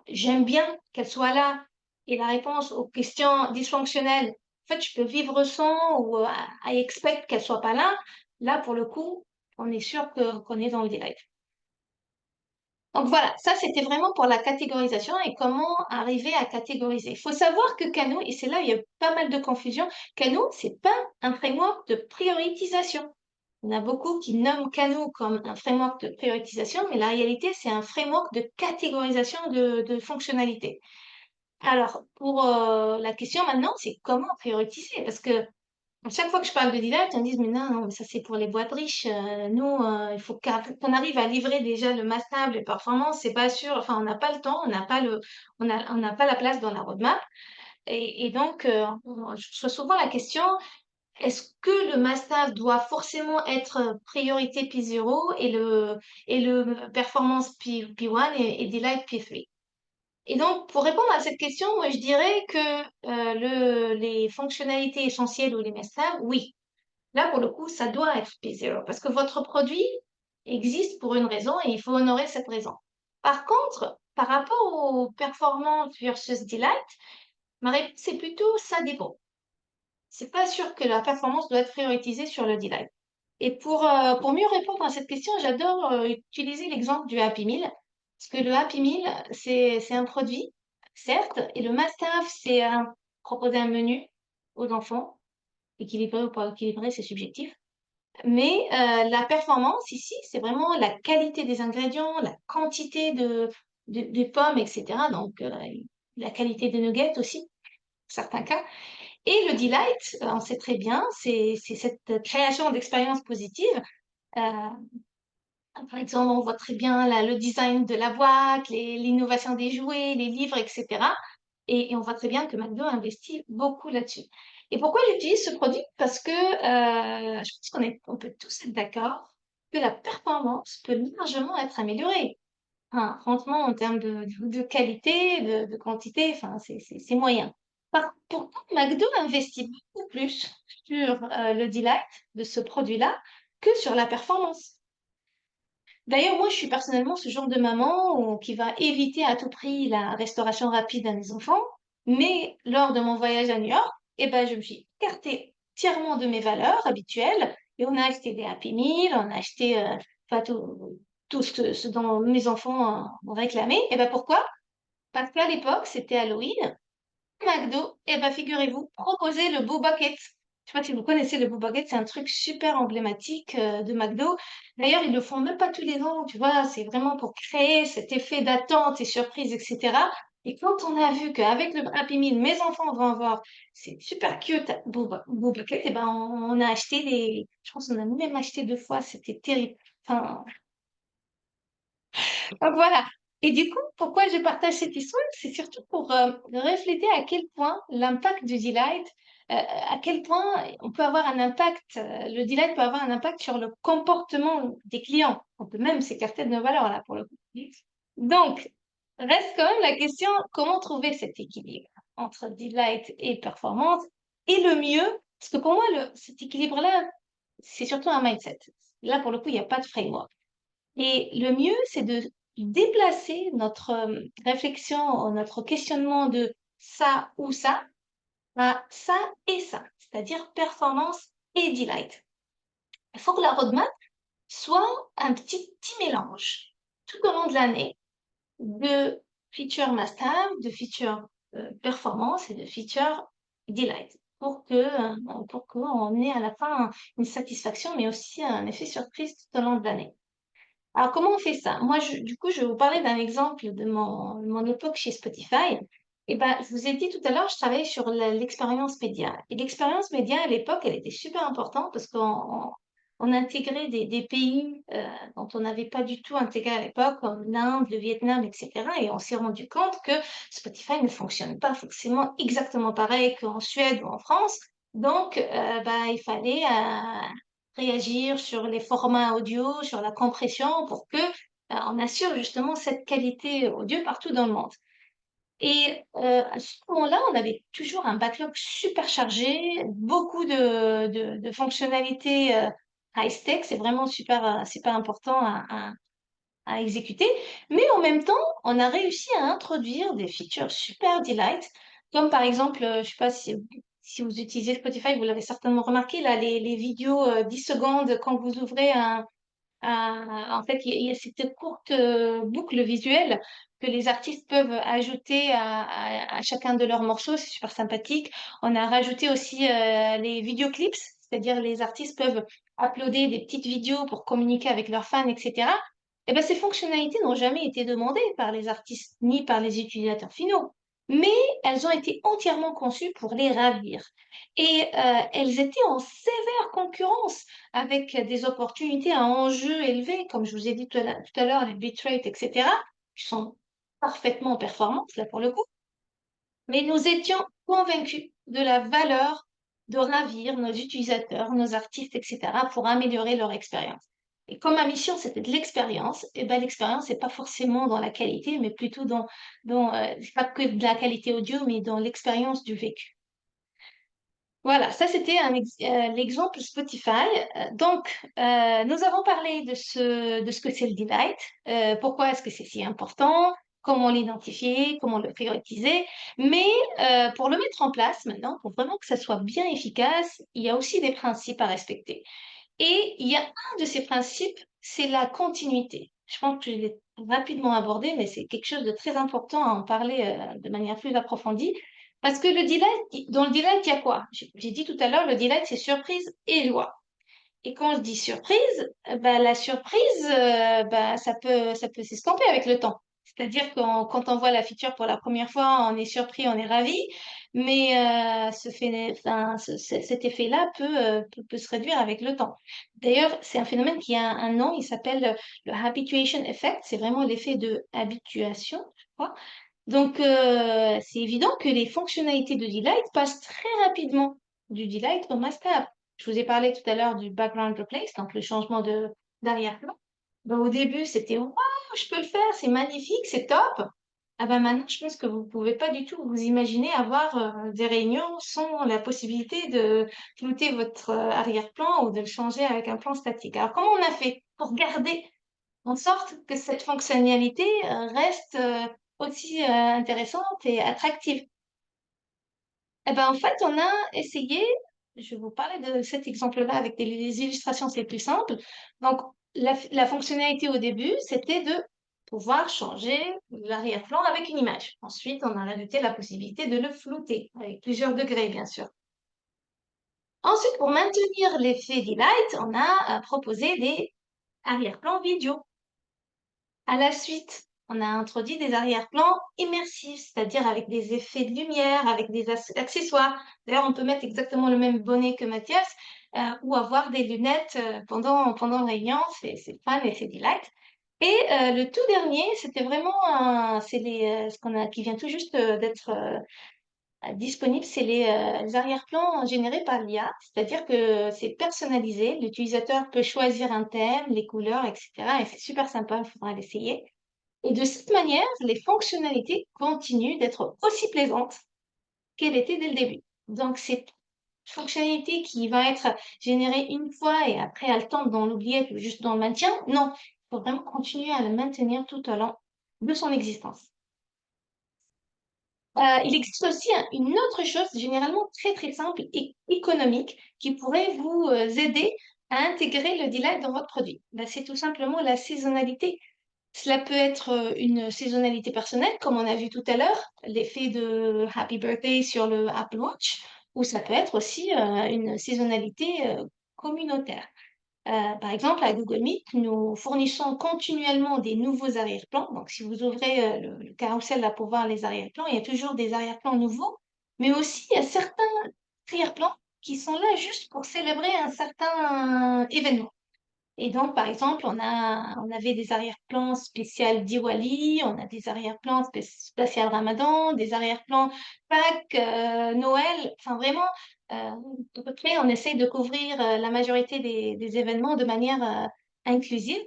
j'aime bien qu'elle soit là, et la réponse aux questions dysfonctionnelles, en fait, je peux vivre sans ou I expect qu'elle soit pas là, là, pour le coup, on est sûr qu'on est dans le delight. Donc voilà, ça c'était vraiment pour la catégorisation et comment arriver à catégoriser. Il faut savoir que Kano, et c'est là où il y a pas mal de confusion, Kano, c'est pas un framework de prioritisation. Il y en a beaucoup qui nomment Kano comme un framework de prioritisation, mais la réalité, c'est un framework de catégorisation de fonctionnalités. Alors, pour la question maintenant, c'est comment prioriser? Parce que à chaque fois que je parle de Delight, on me dit, mais non, non, mais ça c'est pour les boîtes riches. Nous, il faut qu'on arrive à livrer déjà le mass-table, les performances, c'est pas sûr. Enfin, on n'a pas le temps, on n'a pas la place dans la roadmap. Et donc, je reçois souvent la question, est-ce que le mass-table doit forcément être priorité P0 et le performance P1 et Delight P3? Et donc, pour répondre à cette question, moi, je dirais que les fonctionnalités essentielles ou les must-have, oui. Là, pour le coup, ça doit être P0 parce que votre produit existe pour une raison et il faut honorer cette raison. Par contre, par rapport aux performances versus delight, ma réponse c'est plutôt ça dépend. C'est pas sûr que la performance doit être prioritisée sur le delight. Et pour mieux répondre à cette question, j'adore utiliser l'exemple du Happy Meal. Parce que le Happy Meal, c'est un produit, certes, et le must-have, c'est proposer un menu aux enfants, équilibré ou pas équilibré, c'est subjectif. Mais la performance ici, c'est vraiment la qualité des ingrédients, la quantité de pommes, etc. Donc, la qualité des nuggets aussi, pour certains cas. Et le delight, on sait très bien, c'est cette création d'expériences positives. Euh, Par exemple, on voit très bien là, le design de la boîte, l'innovation des jouets, les livres, etc. Et on voit très bien que McDo investit beaucoup là-dessus. Et pourquoi j'utilise ce produit? Parce que je pense on peut tous être d'accord que la performance peut largement être améliorée. Enfin, franchement, en termes de qualité, de quantité, enfin, c'est moyen. Pourquoi McDo investit beaucoup plus sur le delight de ce produit-là que sur la performance? D'ailleurs, moi, je suis personnellement ce genre de maman qui va éviter à tout prix la restauration rapide à mes enfants. Mais lors de mon voyage à New York, eh ben, je me suis écartée entièrement de mes valeurs habituelles et on a acheté des Happy Meal, on a acheté enfin, tout ce dont mes enfants ont réclamé. Et ben pourquoi? Parce qu'à l'époque, c'était Halloween. McDo, eh ben, figurez-vous, proposait le Boo Bucket. Je sais pas si vous connaissez le Boo Bucket, c'est un truc super emblématique de McDo. D'ailleurs, ils le font même pas tous les ans, tu vois, c'est vraiment pour créer cet effet d'attente et surprise, etc. Et quand on a vu qu'avec le Happy Meal, mes enfants vont avoir c'est super cute Boo Bucket, eh ben, on a acheté je pense qu'on a même acheté 2 fois, c'était terrible. Enfin, donc voilà. Et du coup, pourquoi je partage cette histoire? C'est surtout pour refléter à quel point l'impact du delight à quel point on peut avoir un impact, le delight peut avoir un impact sur le comportement des clients. On peut même s'écarter de nos valeurs là pour le coup. Donc, reste quand même la question, comment trouver cet équilibre entre delight et performance et le mieux, parce que pour moi, cet équilibre-là, c'est surtout un mindset. Là, pour le coup, il n'y a pas de framework. Et le mieux, c'est de déplacer notre réflexion, notre questionnement de ça ou ça à ça et ça, c'est-à-dire performance et delight. Il faut que la roadmap soit un petit mélange tout au long de l'année de feature must-have, de feature performance et de feature delight pour qu'on ait à la fin une satisfaction, mais aussi un effet surprise tout au long de l'année. Alors, comment on fait ça? Moi, du coup, je vais vous parler d'un exemple de mon époque chez Spotify. Et ben, je vous ai dit tout à l'heure, je travaillais sur l'expérience média. Et l'expérience média, à l'époque, elle était super importante parce qu'on intégrait des pays dont on n'avait pas du tout intégré à l'époque, comme l'Inde, le Vietnam, etc. Et on s'est rendu compte que Spotify ne fonctionne pas forcément exactement pareil qu'en Suède ou en France. Donc, bah, il fallait réagir sur les formats audio, sur la compression pour que on assure justement cette qualité audio partout dans le monde. Et à ce moment-là, on avait toujours un backlog super chargé, beaucoup de fonctionnalités high stake, c'est vraiment super important à exécuter. Mais en même temps, on a réussi à introduire des features super delight, comme par exemple, je ne sais pas si vous utilisez Spotify, vous l'avez certainement remarqué, là, les vidéos 10 secondes quand vous ouvrez en fait, il y a cette courte boucle visuelle que les artistes peuvent ajouter à chacun de leurs morceaux. C'est super sympathique. On a rajouté aussi les vidéoclips, c'est-à-dire les artistes peuvent uploader des petites vidéos pour communiquer avec leurs fans, etc. Et ben, ces fonctionnalités n'ont jamais été demandées par les artistes ni par les utilisateurs finaux, mais elles ont été entièrement conçues pour les ravir. Et elles étaient en sévère concurrence avec des opportunités à enjeux élevés, comme je vous ai dit tout à l'heure, les bitrates, etc., qui sont parfaitement performantes, là pour le coup. Mais nous étions convaincus de la valeur de ravir nos utilisateurs, nos artistes, etc., pour améliorer leur expérience. Et comme ma mission, c'était de l'expérience, et ben l'expérience n'est pas forcément dans la qualité, mais plutôt c'est pas que de la qualité audio, mais dans l'expérience du vécu. Voilà, ça c'était l'exemple Spotify. Nous avons parlé de ce que c'est le delight, pourquoi est-ce que c'est si important, comment l'identifier, comment le prioriser. Mais pour le mettre en place maintenant, pour vraiment que ça soit bien efficace, il y a aussi des principes à respecter. Et il y a un de ces principes, c'est la continuité. Je pense que je l'ai rapidement abordé, mais c'est quelque chose de très important à en parler de manière plus approfondie. Parce que dans le delight, il y a quoi? J'ai dit tout à l'heure, le delight, c'est surprise et joie. Et quand je dis surprise, la surprise, ça peut s'estomper avec le temps. C'est-à-dire quand on voit la feature pour la première fois, on est surpris, on est ravi, mais cet effet-là peut se réduire avec le temps. D'ailleurs, c'est un phénomène qui a un nom, il s'appelle le habituation effect, c'est vraiment l'effet de habituation, je crois. Donc, c'est évident que les fonctionnalités de Delight passent très rapidement du Delight au must-have. Je vous ai parlé tout à l'heure du background replace, donc le changement d'arrière-plan. Ben, au début, c'était waouh, je peux le faire, c'est magnifique, c'est top. Ah ben maintenant, je pense que vous pouvez pas du tout vous imaginer avoir des réunions sans la possibilité de flouter votre arrière-plan ou de le changer avec un plan statique. Alors, comment on a fait pour garder en sorte que cette fonctionnalité reste aussi intéressante et attractive? Eh ben, en fait, on a essayé, je vais vous parler de cet exemple-là avec des illustrations, c'est plus simple. Donc, la fonctionnalité au début, c'était de pouvoir changer l'arrière-plan avec une image. Ensuite, on a rajouté la possibilité de le flouter, avec plusieurs degrés, bien sûr. Ensuite, pour maintenir l'effet delight, on a proposé des arrière-plans vidéo. À la suite, on a introduit des arrière-plans immersifs, c'est-à-dire avec des effets de lumière, avec des accessoires. D'ailleurs, on peut mettre exactement le même bonnet que Mathias ou avoir des lunettes pendant la réunion. C'est fun et c'est delight. Et le tout dernier, c'était vraiment c'est ce qu'on a, qui vient tout juste d'être disponibles, c'est les arrière-plans générés par l'IA, c'est-à-dire que c'est personnalisé. L'utilisateur peut choisir un thème, les couleurs, etc. Et c'est super sympa, il faudra l'essayer. Et de cette manière, les fonctionnalités continuent d'être aussi plaisantes qu'elles étaient dès le début. Donc, c'est une fonctionnalité qui va être générée une fois et après, elle tombe dans l'oubliette ou juste dans le maintien. Non, il faut vraiment continuer à le maintenir tout au long de son existence. Il existe aussi une autre chose, généralement très très simple et économique, qui pourrait vous aider à intégrer le delight dans votre produit. Ben, c'est tout simplement la saisonnalité. Cela peut être une saisonnalité personnelle, comme on a vu tout à l'heure, l'effet de Happy Birthday sur le Apple Watch, ou ça peut être aussi une saisonnalité communautaire. Par exemple, à Google Meet, nous fournissons continuellement des nouveaux arrière-plans. Donc, si vous ouvrez le carrousel là pour voir les arrière-plans, il y a toujours des arrière-plans nouveaux, mais aussi il y a certains arrière-plans qui sont là juste pour célébrer un certain événement. Et donc, par exemple, on avait des arrière-plans spécial Diwali, on a des arrière-plans spécial Ramadan, des arrière-plans Pâques, Noël. Enfin, vraiment, à peu près, on essaye de couvrir la majorité des événements de manière inclusive.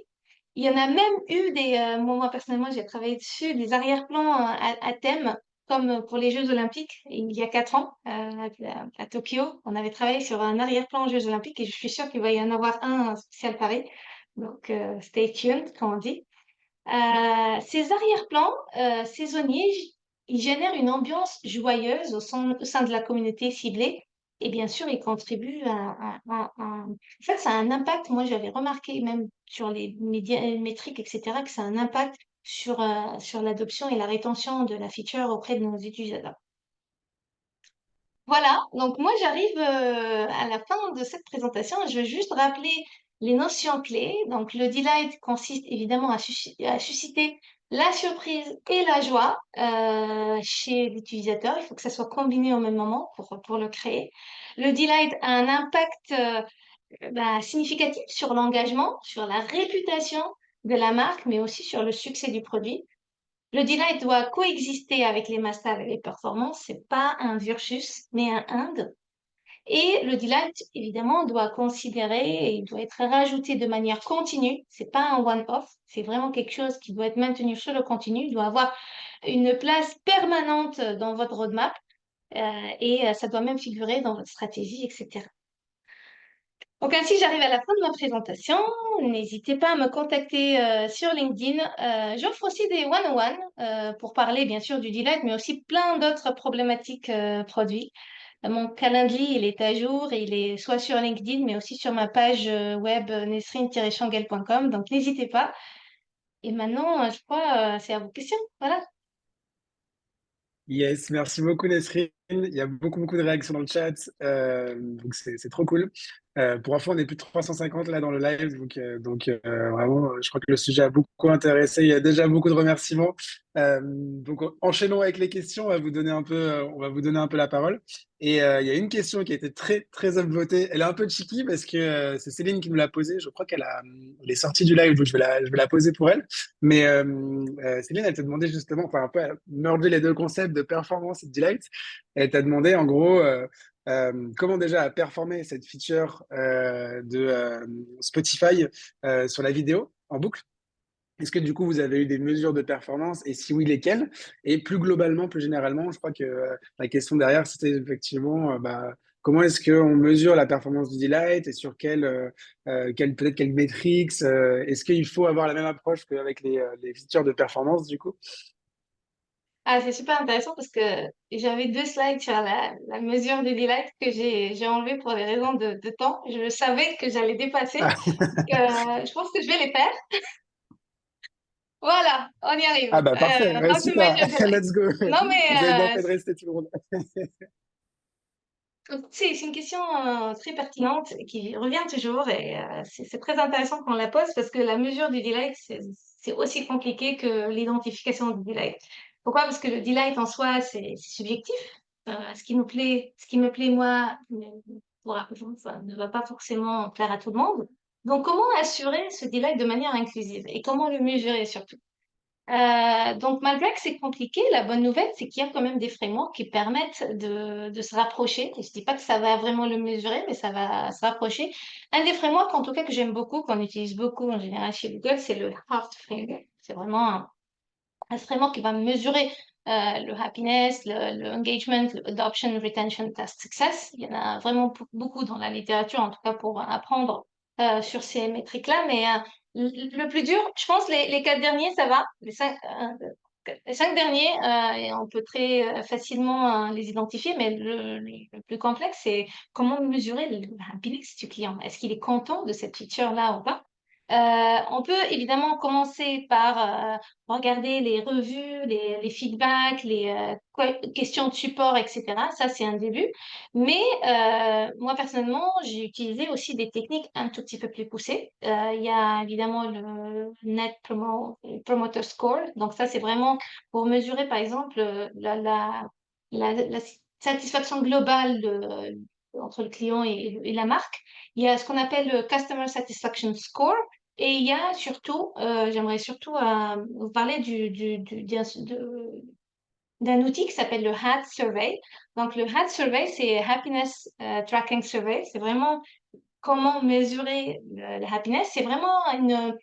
Il y en a même eu moi personnellement, j'ai travaillé dessus, des arrière-plans à thème, comme pour les Jeux Olympiques, il y a 4 ans, à Tokyo. On avait travaillé sur un arrière-plan Jeux Olympiques et je suis sûre qu'il va y en avoir un spécial Paris. Donc, stay tuned, comme on dit. Ces arrière-plans saisonniers, ils génèrent une ambiance joyeuse au sein de la communauté ciblée. Et bien sûr, ils contribuent En fait, ça a un impact. Moi, j'avais remarqué, même sur les métriques, etc., que ça a un impact sur l'adoption et la rétention de la feature auprès de nos utilisateurs. Voilà, donc moi j'arrive à la fin de cette présentation. Je veux juste rappeler les notions clés. Donc le delight consiste évidemment à susciter la surprise et la joie chez l'utilisateur. Il faut que ça soit combiné au même moment pour le créer. Le delight a un impact significatif sur l'engagement, sur la réputation de la marque, mais aussi sur le succès du produit. Le delight doit coexister avec les must-have et les performances. C'est pas un versus, mais un and. Et le delight, évidemment, doit considérer et il doit être rajouté de manière continue. C'est pas un one-off. C'est vraiment quelque chose qui doit être maintenu sur le continu. Il doit avoir une place permanente dans votre roadmap et ça doit même figurer dans votre stratégie, etc. Donc ainsi, j'arrive à la fin de ma présentation. N'hésitez pas à me contacter sur LinkedIn. J'offre aussi des one-on-one pour parler bien sûr du delight, mais aussi plein d'autres problématiques produits. Mon calendrier, il est à jour et il est soit sur LinkedIn, mais aussi sur ma page web nesrine-changel.com. Donc n'hésitez pas. Et maintenant, je crois, c'est à vos questions. Voilà. Yes, merci beaucoup Nesrine. Il y a beaucoup de réactions dans le chat, donc c'est trop cool. Pour info, on est plus de 350 là dans le live, donc vraiment, je crois que le sujet a beaucoup intéressé. Il y a déjà beaucoup de remerciements. Donc enchaînons avec les questions. On va vous donner un peu la parole. Et il y a une question qui a été très upvotée. Elle est un peu cheeky parce que c'est Céline qui me l'a posée. Je crois elle est sortie du live, donc je vais la poser pour elle. Mais Céline, elle t'a demandé justement, enfin un peu, elle a mergé les deux concepts de performance et de delight. Elle t'a demandé en gros comment déjà a performé cette feature de Spotify sur la vidéo en boucle. Est-ce que du coup vous avez eu des mesures de performance et si oui, lesquelles? Et plus globalement, plus généralement, je crois que la question derrière, c'était effectivement comment est-ce qu'on mesure la performance du delight et sur peut-être quelles métriques? Est-ce qu'il faut avoir la même approche qu'avec les features de performance du coup? Ah, c'est super intéressant parce que j'avais 2 slides sur la mesure du delight que j'ai enlevé pour des raisons de temps. Je savais que j'allais dépasser. Ah, Donc, je pense que je vais les faire. Voilà, on y arrive. ah bah parfait, ouais, How to super, measure delight. let's go. Non, Vous avez bien mais fait de rester tout le monde. c'est une question très pertinente qui revient toujours et c'est très intéressant qu'on la pose parce que la mesure du delight, c'est aussi compliqué que l'identification du delight. Pourquoi? Parce que le delight en soi, c'est subjectif. Ce qui me plaît moi ne va pas forcément plaire à tout le monde. Donc, comment assurer ce delight de manière inclusive et comment le mesurer surtout? Donc, malgré que c'est compliqué, la bonne nouvelle, c'est qu'il y a quand même des frameworks qui permettent de se rapprocher. Je dis pas que ça va vraiment le mesurer, mais ça va se rapprocher. Un des frameworks, en tout cas, que j'aime beaucoup, qu'on utilise beaucoup en général chez Google, c'est le Heart Framework. C'est vraiment un framework qui va mesurer le happiness, le engagement, le adoption, retention, task success. Il y en a vraiment beaucoup dans la littérature, en tout cas pour apprendre sur ces métriques-là. Mais le plus dur, je pense, les quatre derniers, ça va. Les cinq derniers, et on peut très facilement les identifier, mais le plus complexe, c'est comment mesurer le happiness du client. Est-ce qu'il est content de cette feature-là ou pas? On peut évidemment commencer par regarder les revues, les feedbacks, les questions de support, etc. Ça, c'est un début. Mais moi, personnellement, j'ai utilisé aussi des techniques un tout petit peu plus poussées. Il y a évidemment le Promoter Score. Donc ça, c'est vraiment pour mesurer, par exemple, la satisfaction globale entre le client et la marque. Il y a ce qu'on appelle le Customer Satisfaction Score. Et il y a surtout, j'aimerais surtout vous parler d'un outil qui s'appelle le HAT Survey. Donc, le HAT Survey, c'est Happiness Tracking Survey. C'est vraiment comment mesurer le happiness. C'est vraiment un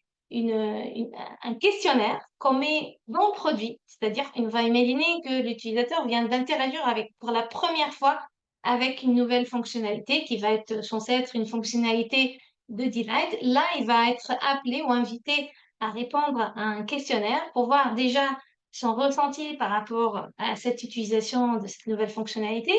questionnaire qu'on met dans le produit. C'est-à-dire, on va imaginer que l'utilisateur vient d'interagir avec, pour la première fois avec une nouvelle fonctionnalité qui va être censée être une fonctionnalité de Delight. Là, il va être appelé ou invité à répondre à un questionnaire pour voir déjà son ressenti par rapport à cette utilisation de cette nouvelle fonctionnalité.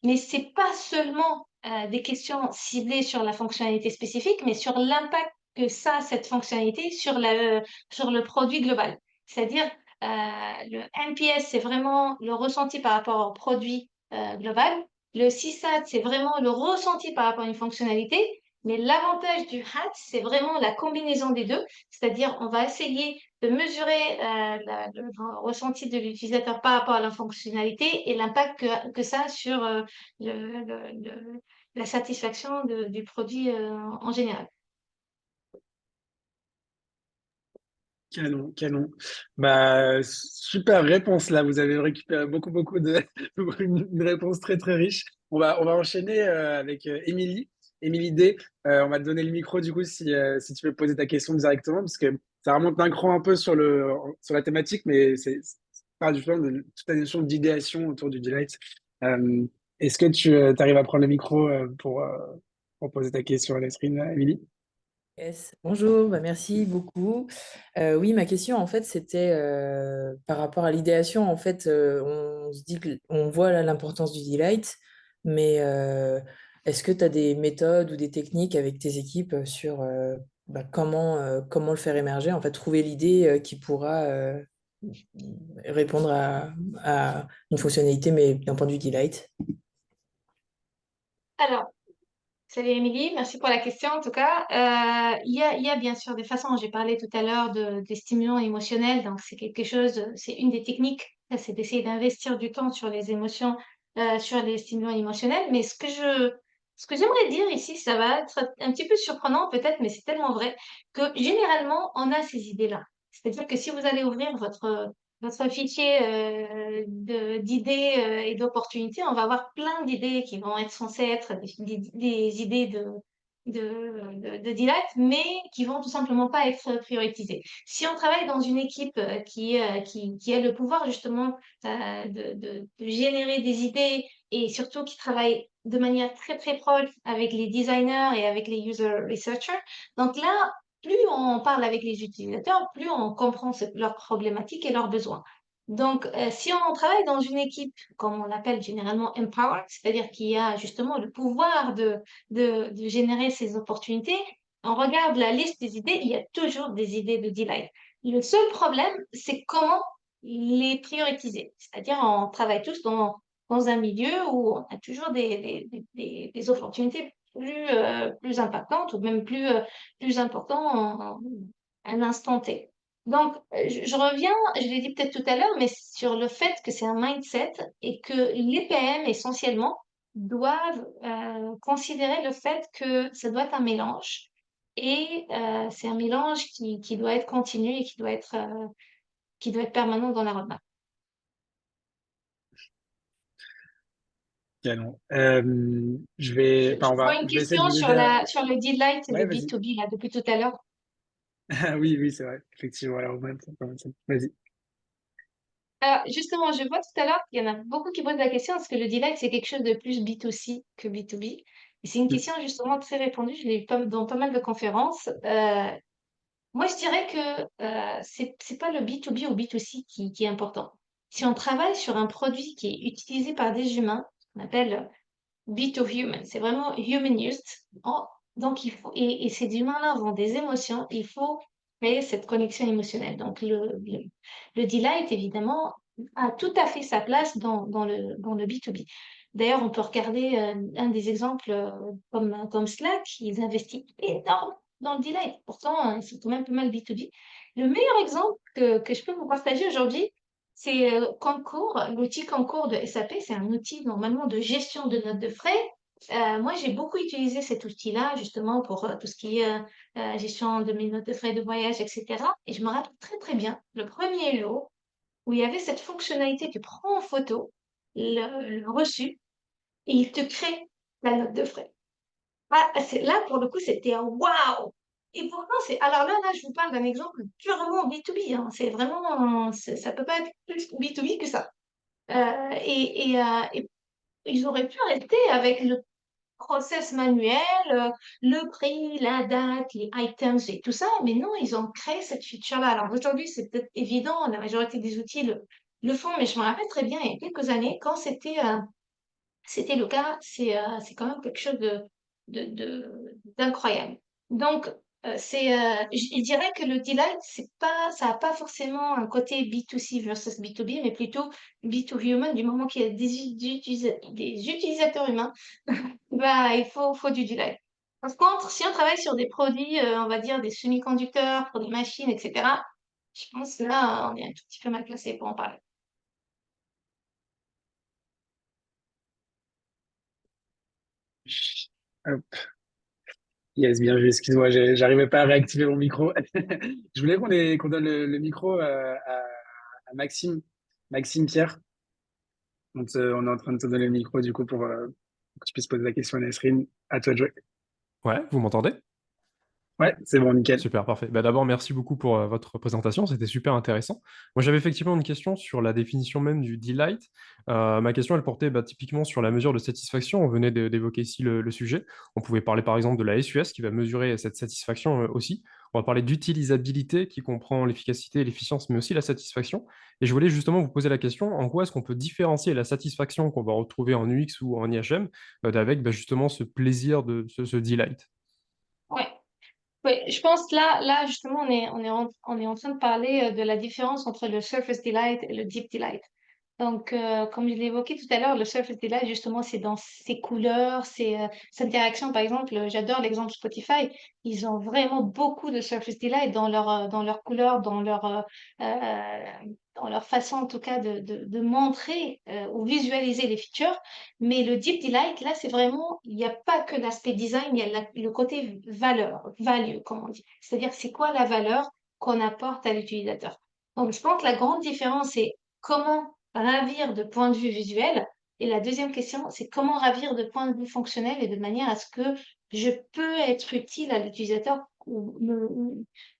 Mais c'est pas seulement des questions ciblées sur la fonctionnalité spécifique, mais sur l'impact que ça, cette fonctionnalité, sur le produit global. C'est-à-dire, le NPS, c'est vraiment le ressenti par rapport au produit global. Le CSAT, c'est vraiment le ressenti par rapport à une fonctionnalité. Mais l'avantage du HAT, c'est vraiment la combinaison des deux. C'est-à-dire, on va essayer de mesurer le ressenti de l'utilisateur par rapport à la fonctionnalité et l'impact que ça a sur la satisfaction du produit en général. Canon, canon. Bah, super réponse là. Vous avez récupéré beaucoup de, une réponse très très riche. On va enchaîner avec Émilie. Émilie D. On va te donner le micro du coup si tu veux poser ta question directement parce que ça remonte d'un cran un peu sur la thématique, mais c'est pas du tout de toute la notion d'idéation autour du delight. Euh, Est-ce que tu arrives à prendre le micro pour poser ta question à Nesrine, Émilie? Yes. Bonjour, bah merci beaucoup. Oui, ma question en fait c'était par rapport à l'idéation. En fait, on se dit on voit là l'importance du delight, mais est-ce que tu as des méthodes ou des techniques avec tes équipes sur comment le faire émerger, en fait, trouver l'idée qui pourra répondre à une fonctionnalité, mais d'un point de vue delight? Alors, salut Émilie, merci pour la question en tout cas. Il y a bien sûr des façons, j'ai parlé tout à l'heure des stimulants émotionnels, donc c'est quelque chose, c'est une des techniques, c'est d'essayer d'investir du temps sur les émotions, sur les stimulants émotionnels. Mais ce que j'aimerais dire ici, ça va être un petit peu surprenant peut-être, mais c'est tellement vrai que généralement on a ces idées-là. C'est-à-dire que si vous allez ouvrir votre fichier d'idées et d'opportunités, on va avoir plein d'idées qui vont être censées être des idées de delight, mais qui vont tout simplement pas être prioritisées. Si on travaille dans une équipe qui a le pouvoir justement de générer des idées et surtout qui travaille de manière très très proche avec les designers et avec les user researchers, donc là, plus on parle avec les utilisateurs, plus on comprend leurs problématiques et leurs besoins. Donc, si on travaille dans une équipe, comme on l'appelle généralement empowered, c'est-à-dire qui a justement le pouvoir de générer ces opportunités, on regarde la liste des idées, il y a toujours des idées de delight. Le seul problème, c'est comment les prioriser. C'est-à-dire, on travaille tous dans un milieu où on a toujours des opportunités plus impactantes ou même plus importantes à l'instant T. Donc, je reviens, je l'ai dit peut-être tout à l'heure, mais sur le fait que c'est un mindset et que les PM, essentiellement, doivent considérer le fait que ça doit être un mélange et c'est un mélange qui doit être continu et qui doit être qui doit être permanent dans la roadmap. Canon. Je vois une Je vais essayer question de vous aider sur le Delight et le Ouais, vas-y. B2B là, depuis tout à l'heure. Ah oui, oui, c'est vrai. Effectivement, alors, vas-y. Alors, justement, je vois tout à l'heure qu'il y en a beaucoup qui posent la question, est-ce que le Delight, c'est quelque chose de plus B2C que B2B? Et c'est une question justement très répandue, je l'ai eu dans pas mal de conférences. Moi, je dirais que c'est pas le B2B ou B2C qui est important. Si on travaille sur un produit qui est utilisé par des humains, on appelle B2Human, c'est vraiment human used. Donc, il faut, et ces humains-là ont des émotions, il faut créer cette connexion émotionnelle. Donc, le delight, évidemment, a tout à fait sa place dans le B2B. D'ailleurs, on peut regarder un des exemples comme Slack, ils investissent énormément dans le delight. Pourtant, c'est quand même pas mal B2B. Le meilleur exemple que je peux vous partager aujourd'hui, c'est Concur, l'outil Concur de SAP. C'est un outil normalement de gestion de notes de frais. Moi, j'ai beaucoup utilisé cet outil-là justement pour tout ce qui est gestion de mes notes de frais de voyage, etc. Et je me rappelle très très bien le premier lot où il y avait cette fonctionnalité, tu prends en photo le reçu et il te crée la note de frais. Ah, là, pour le coup, c'était un waouh! Et pourtant, là, je vous parle d'un exemple purement B2B, hein. C'est vraiment, ça peut pas être plus B2B que ça. Et ils auraient pu rester avec le process manuel, le prix, la date, les items et tout ça, mais non, ils ont créé cette feature-là. Alors aujourd'hui, c'est peut-être évident, la majorité des outils le font, mais je me rappelle très bien, il y a quelques années, quand c'était le cas, c'est quand même quelque chose d'incroyable. Donc, je dirais que le delight, ça n'a pas forcément un côté B2C versus B2B, mais plutôt B2Human, du moment qu'il y a des utilisateurs humains, bah, faut du delight. Par contre, si on travaille sur des produits, on va dire des semi-conducteurs pour des machines, etc., je pense que là, on est un tout petit peu mal placé pour en parler. Hop. Yes, bien vu. Excuse-moi, j'arrivais pas à réactiver mon micro. Je voulais qu'on donne le micro à Maxime, Maxime Pierre. On est en train de te donner le micro du coup pour que tu puisses poser la question à Nesrine. À toi de jouer. Ouais, vous m'entendez? Ouais, c'est bon, nickel. Super, parfait. Bah, d'abord, merci beaucoup pour votre présentation, c'était super intéressant. Moi, j'avais effectivement une question sur la définition même du delight. Ma question, elle portait typiquement sur la mesure de satisfaction. On venait d'évoquer ici le sujet. On pouvait parler par exemple de la SUS qui va mesurer cette satisfaction aussi. On va parler d'utilisabilité qui comprend l'efficacité et l'efficience, mais aussi la satisfaction. Et je voulais justement vous poser la question, en quoi est-ce qu'on peut différencier la satisfaction qu'on va retrouver en UX ou en IHM avec justement ce plaisir de ce delight? Ouais. Oui, je pense là justement, on est en train de parler de la différence entre le Surface Delight et le Deep Delight. Donc, comme je l'ai évoqué tout à l'heure, le Surface Delight, justement, c'est dans ses couleurs, ses interactions. Par exemple, j'adore l'exemple Spotify. Ils ont vraiment beaucoup de Surface Delight dans leur couleurs, euh, dans leur façon, en tout cas, de montrer ou visualiser les features. Mais le Deep Delight, là, c'est vraiment, il n'y a pas que l'aspect design, il y a le côté valeur, value, comme on dit. C'est-à-dire, c'est quoi la valeur qu'on apporte à l'utilisateur. Donc, je pense que la grande différence, c'est comment ravir de point de vue visuel. Et la deuxième question, c'est comment ravir de point de vue fonctionnel et de manière à ce que je peux être utile à l'utilisateur ou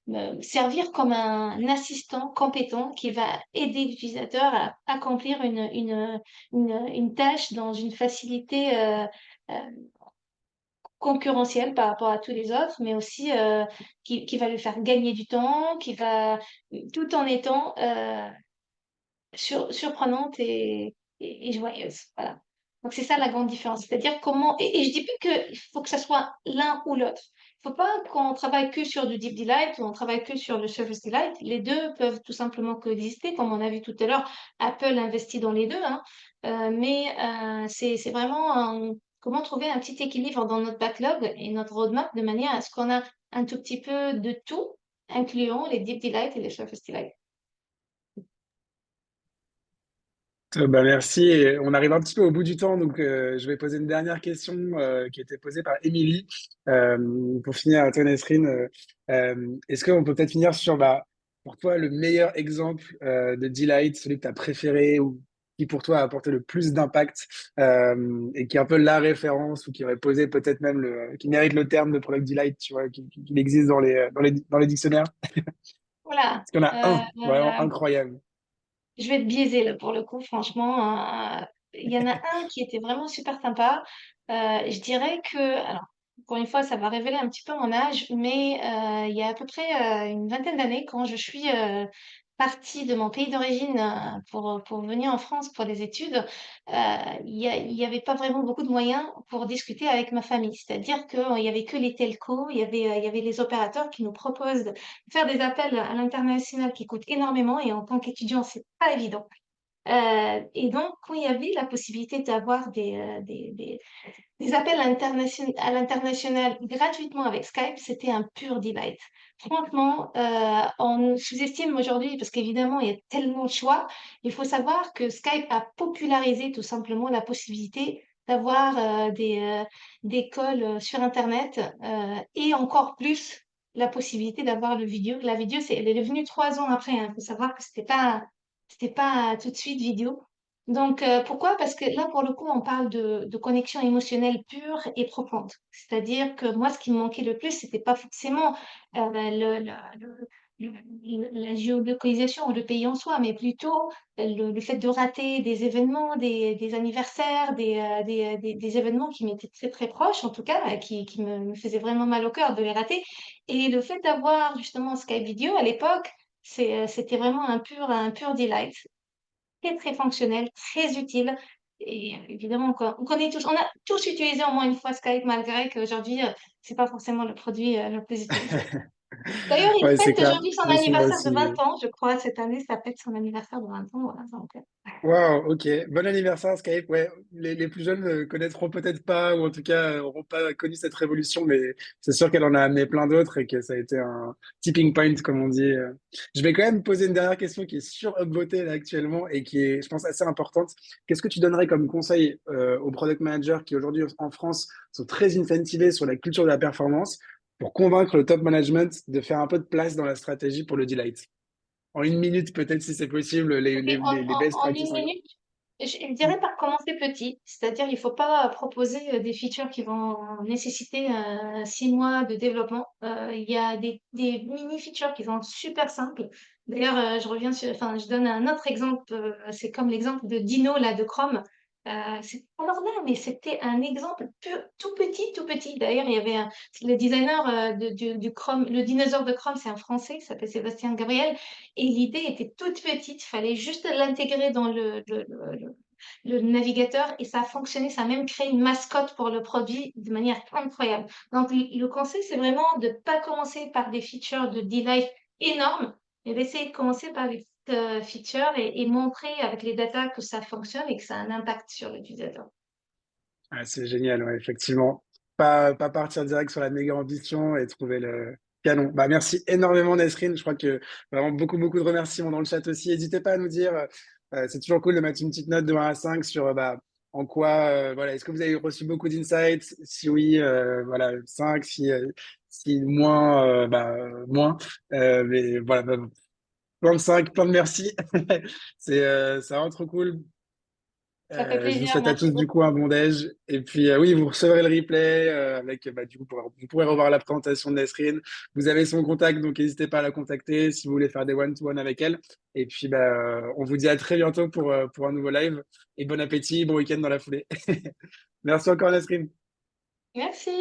me servir comme un assistant compétent qui va aider l'utilisateur à accomplir une tâche dans une facilité euh, concurrentielle par rapport à tous les autres, mais aussi qui va lui faire gagner du temps, tout en étant surprenante et joyeuse. Voilà. Donc c'est ça la grande différence. C'est-à-dire comment. Et je dis plus qu'il faut que ça soit l'un ou l'autre. Il ne faut pas qu'on travaille que sur du Deep Delight ou on travaille que sur le Service Delight. Les deux peuvent tout simplement coexister. Comme on a vu tout à l'heure, Apple investit dans les deux. Hein. C'est vraiment comment trouver un petit équilibre dans notre backlog et notre roadmap de manière à ce qu'on a un tout petit peu de tout, incluant les Deep Delight et les Service Delight. Bah, merci. Et on arrive un petit peu au bout du temps, donc je vais poser une dernière question qui a été posée par Émilie. Pour finir à toi, Nesrine, est-ce qu'on peut peut-être finir sur pour toi le meilleur exemple de Delight, celui que tu as préféré ou qui pour toi a apporté le plus d'impact et qui est un peu la référence ou qui aurait posé peut-être même qui mérite le terme de Product Delight, tu vois, qui existe dans les dictionnaires. Voilà. Parce qu'il y en a un vraiment incroyable. Je vais te biaiser là pour le coup, franchement. Il y en a un qui était vraiment super sympa. Je dirais que, alors, encore une fois, ça va révéler un petit peu mon âge, mais il y a à peu près une vingtaine d'années, quand je suis partie de mon pays d'origine pour venir en France pour des études, il y avait pas vraiment beaucoup de moyens pour discuter avec ma famille. C'est-à-dire qu'il y avait que les telcos, il y avait les opérateurs qui nous proposent faire des appels à l'international qui coûtent énormément et en tant qu'étudiant, c'est pas évident. Et donc, quand il y avait la possibilité d'avoir des appels à l'international gratuitement avec Skype, c'était un pur delight. Franchement, on sous-estime aujourd'hui parce qu'évidemment, il y a tellement de choix. Il faut savoir que Skype a popularisé tout simplement la possibilité d'avoir des calls sur Internet et encore plus la possibilité d'avoir le vidéo. La vidéo, elle est venue 3 ans après. Il faut savoir que c'était pas tout de suite vidéo. Donc, pourquoi? Parce que là, pour le coup, on parle de connexion émotionnelle pure et profonde. C'est-à-dire que moi, ce qui me manquait le plus, c'était pas forcément la géolocalisation ou le pays en soi, mais plutôt le fait de rater des événements, des anniversaires, des événements qui m'étaient très très proches, en tout cas, qui me faisaient vraiment mal au cœur de les rater. Et le fait d'avoir justement Skype Vidéo à l'époque, c'était vraiment un pur delight très, très fonctionnel, très utile. Et évidemment, on a tous utilisé au moins une fois Skype, malgré qu'aujourd'hui, c'est pas forcément le produit le plus utilisé. D'ailleurs, il Ouais, c'est fête clair. aujourd'hui son Moi aussi, moi anniversaire de aussi. 20 ans, je crois, cette année, ça fête son anniversaire de 20 ans. Voilà, donc, Waouh, ok. Bon anniversaire, Skype. Ouais, les plus jeunes ne connaîtront peut-être pas, ou en tout cas, n'auront pas connu cette révolution, mais c'est sûr qu'elle en a amené plein d'autres et que ça a été un tipping point, comme on dit. Je vais quand même poser une dernière question qui est sur-upvotée là, actuellement et qui est, je pense, assez importante. Qu'est-ce que tu donnerais comme conseil aux product managers qui aujourd'hui en France sont très incentivés sur la culture de la performance pour convaincre le top management de faire un peu de place dans la stratégie pour le delight? En une minute, peut-être, si c'est possible, ok, les best en une practices. minute, je dirais par commencer petit, c'est-à-dire il faut pas proposer des features qui vont nécessiter 6 mois de développement. Il y a des mini-features qui sont super simples. D'ailleurs, je donne un autre exemple, c'est comme l'exemple de Dino là de Chrome. Alors là, mais c'était un exemple tout petit, tout petit. D'ailleurs, il y avait le designer du Chrome, le dinosaure de Chrome, c'est un Français qui s'appelle Sébastien Gabriel. Et l'idée était toute petite, il fallait juste l'intégrer dans le navigateur et ça a fonctionné, ça a même créé une mascotte pour le produit de manière incroyable. Donc le conseil, c'est vraiment de ne pas commencer par des features de delight énormes, mais d'essayer de commencer par les petites features et montrer avec les datas que ça fonctionne et que ça a un impact sur l'utilisateur. Ah, c'est génial, ouais, effectivement. Pas partir direct sur la méga ambition et trouver le canon. Bah, merci énormément, Nesrine. Je crois que vraiment beaucoup de remerciements dans le chat aussi. N'hésitez pas à nous dire, c'est toujours cool de mettre une petite note de 1 à 5 sur bah, en quoi, voilà, est-ce que vous avez reçu beaucoup d'insights? Si oui, voilà, 5, si moins, moins. Mais voilà, bah, plein de 5, plein de merci. C'est vraiment trop cool. Ça fait Je vous plaisir, souhaite à merci tous du beaucoup. coup un bon déj. Et puis oui, vous recevrez le replay avec bah, du coup vous pourrez revoir la présentation de Nesrine. Vous avez son contact, donc n'hésitez pas à la contacter si vous voulez faire des one-to-one avec elle. Et puis bah, on vous dit à très bientôt pour un nouveau live. Et bon appétit, bon week-end dans la foulée. Merci encore Nesrine. Merci.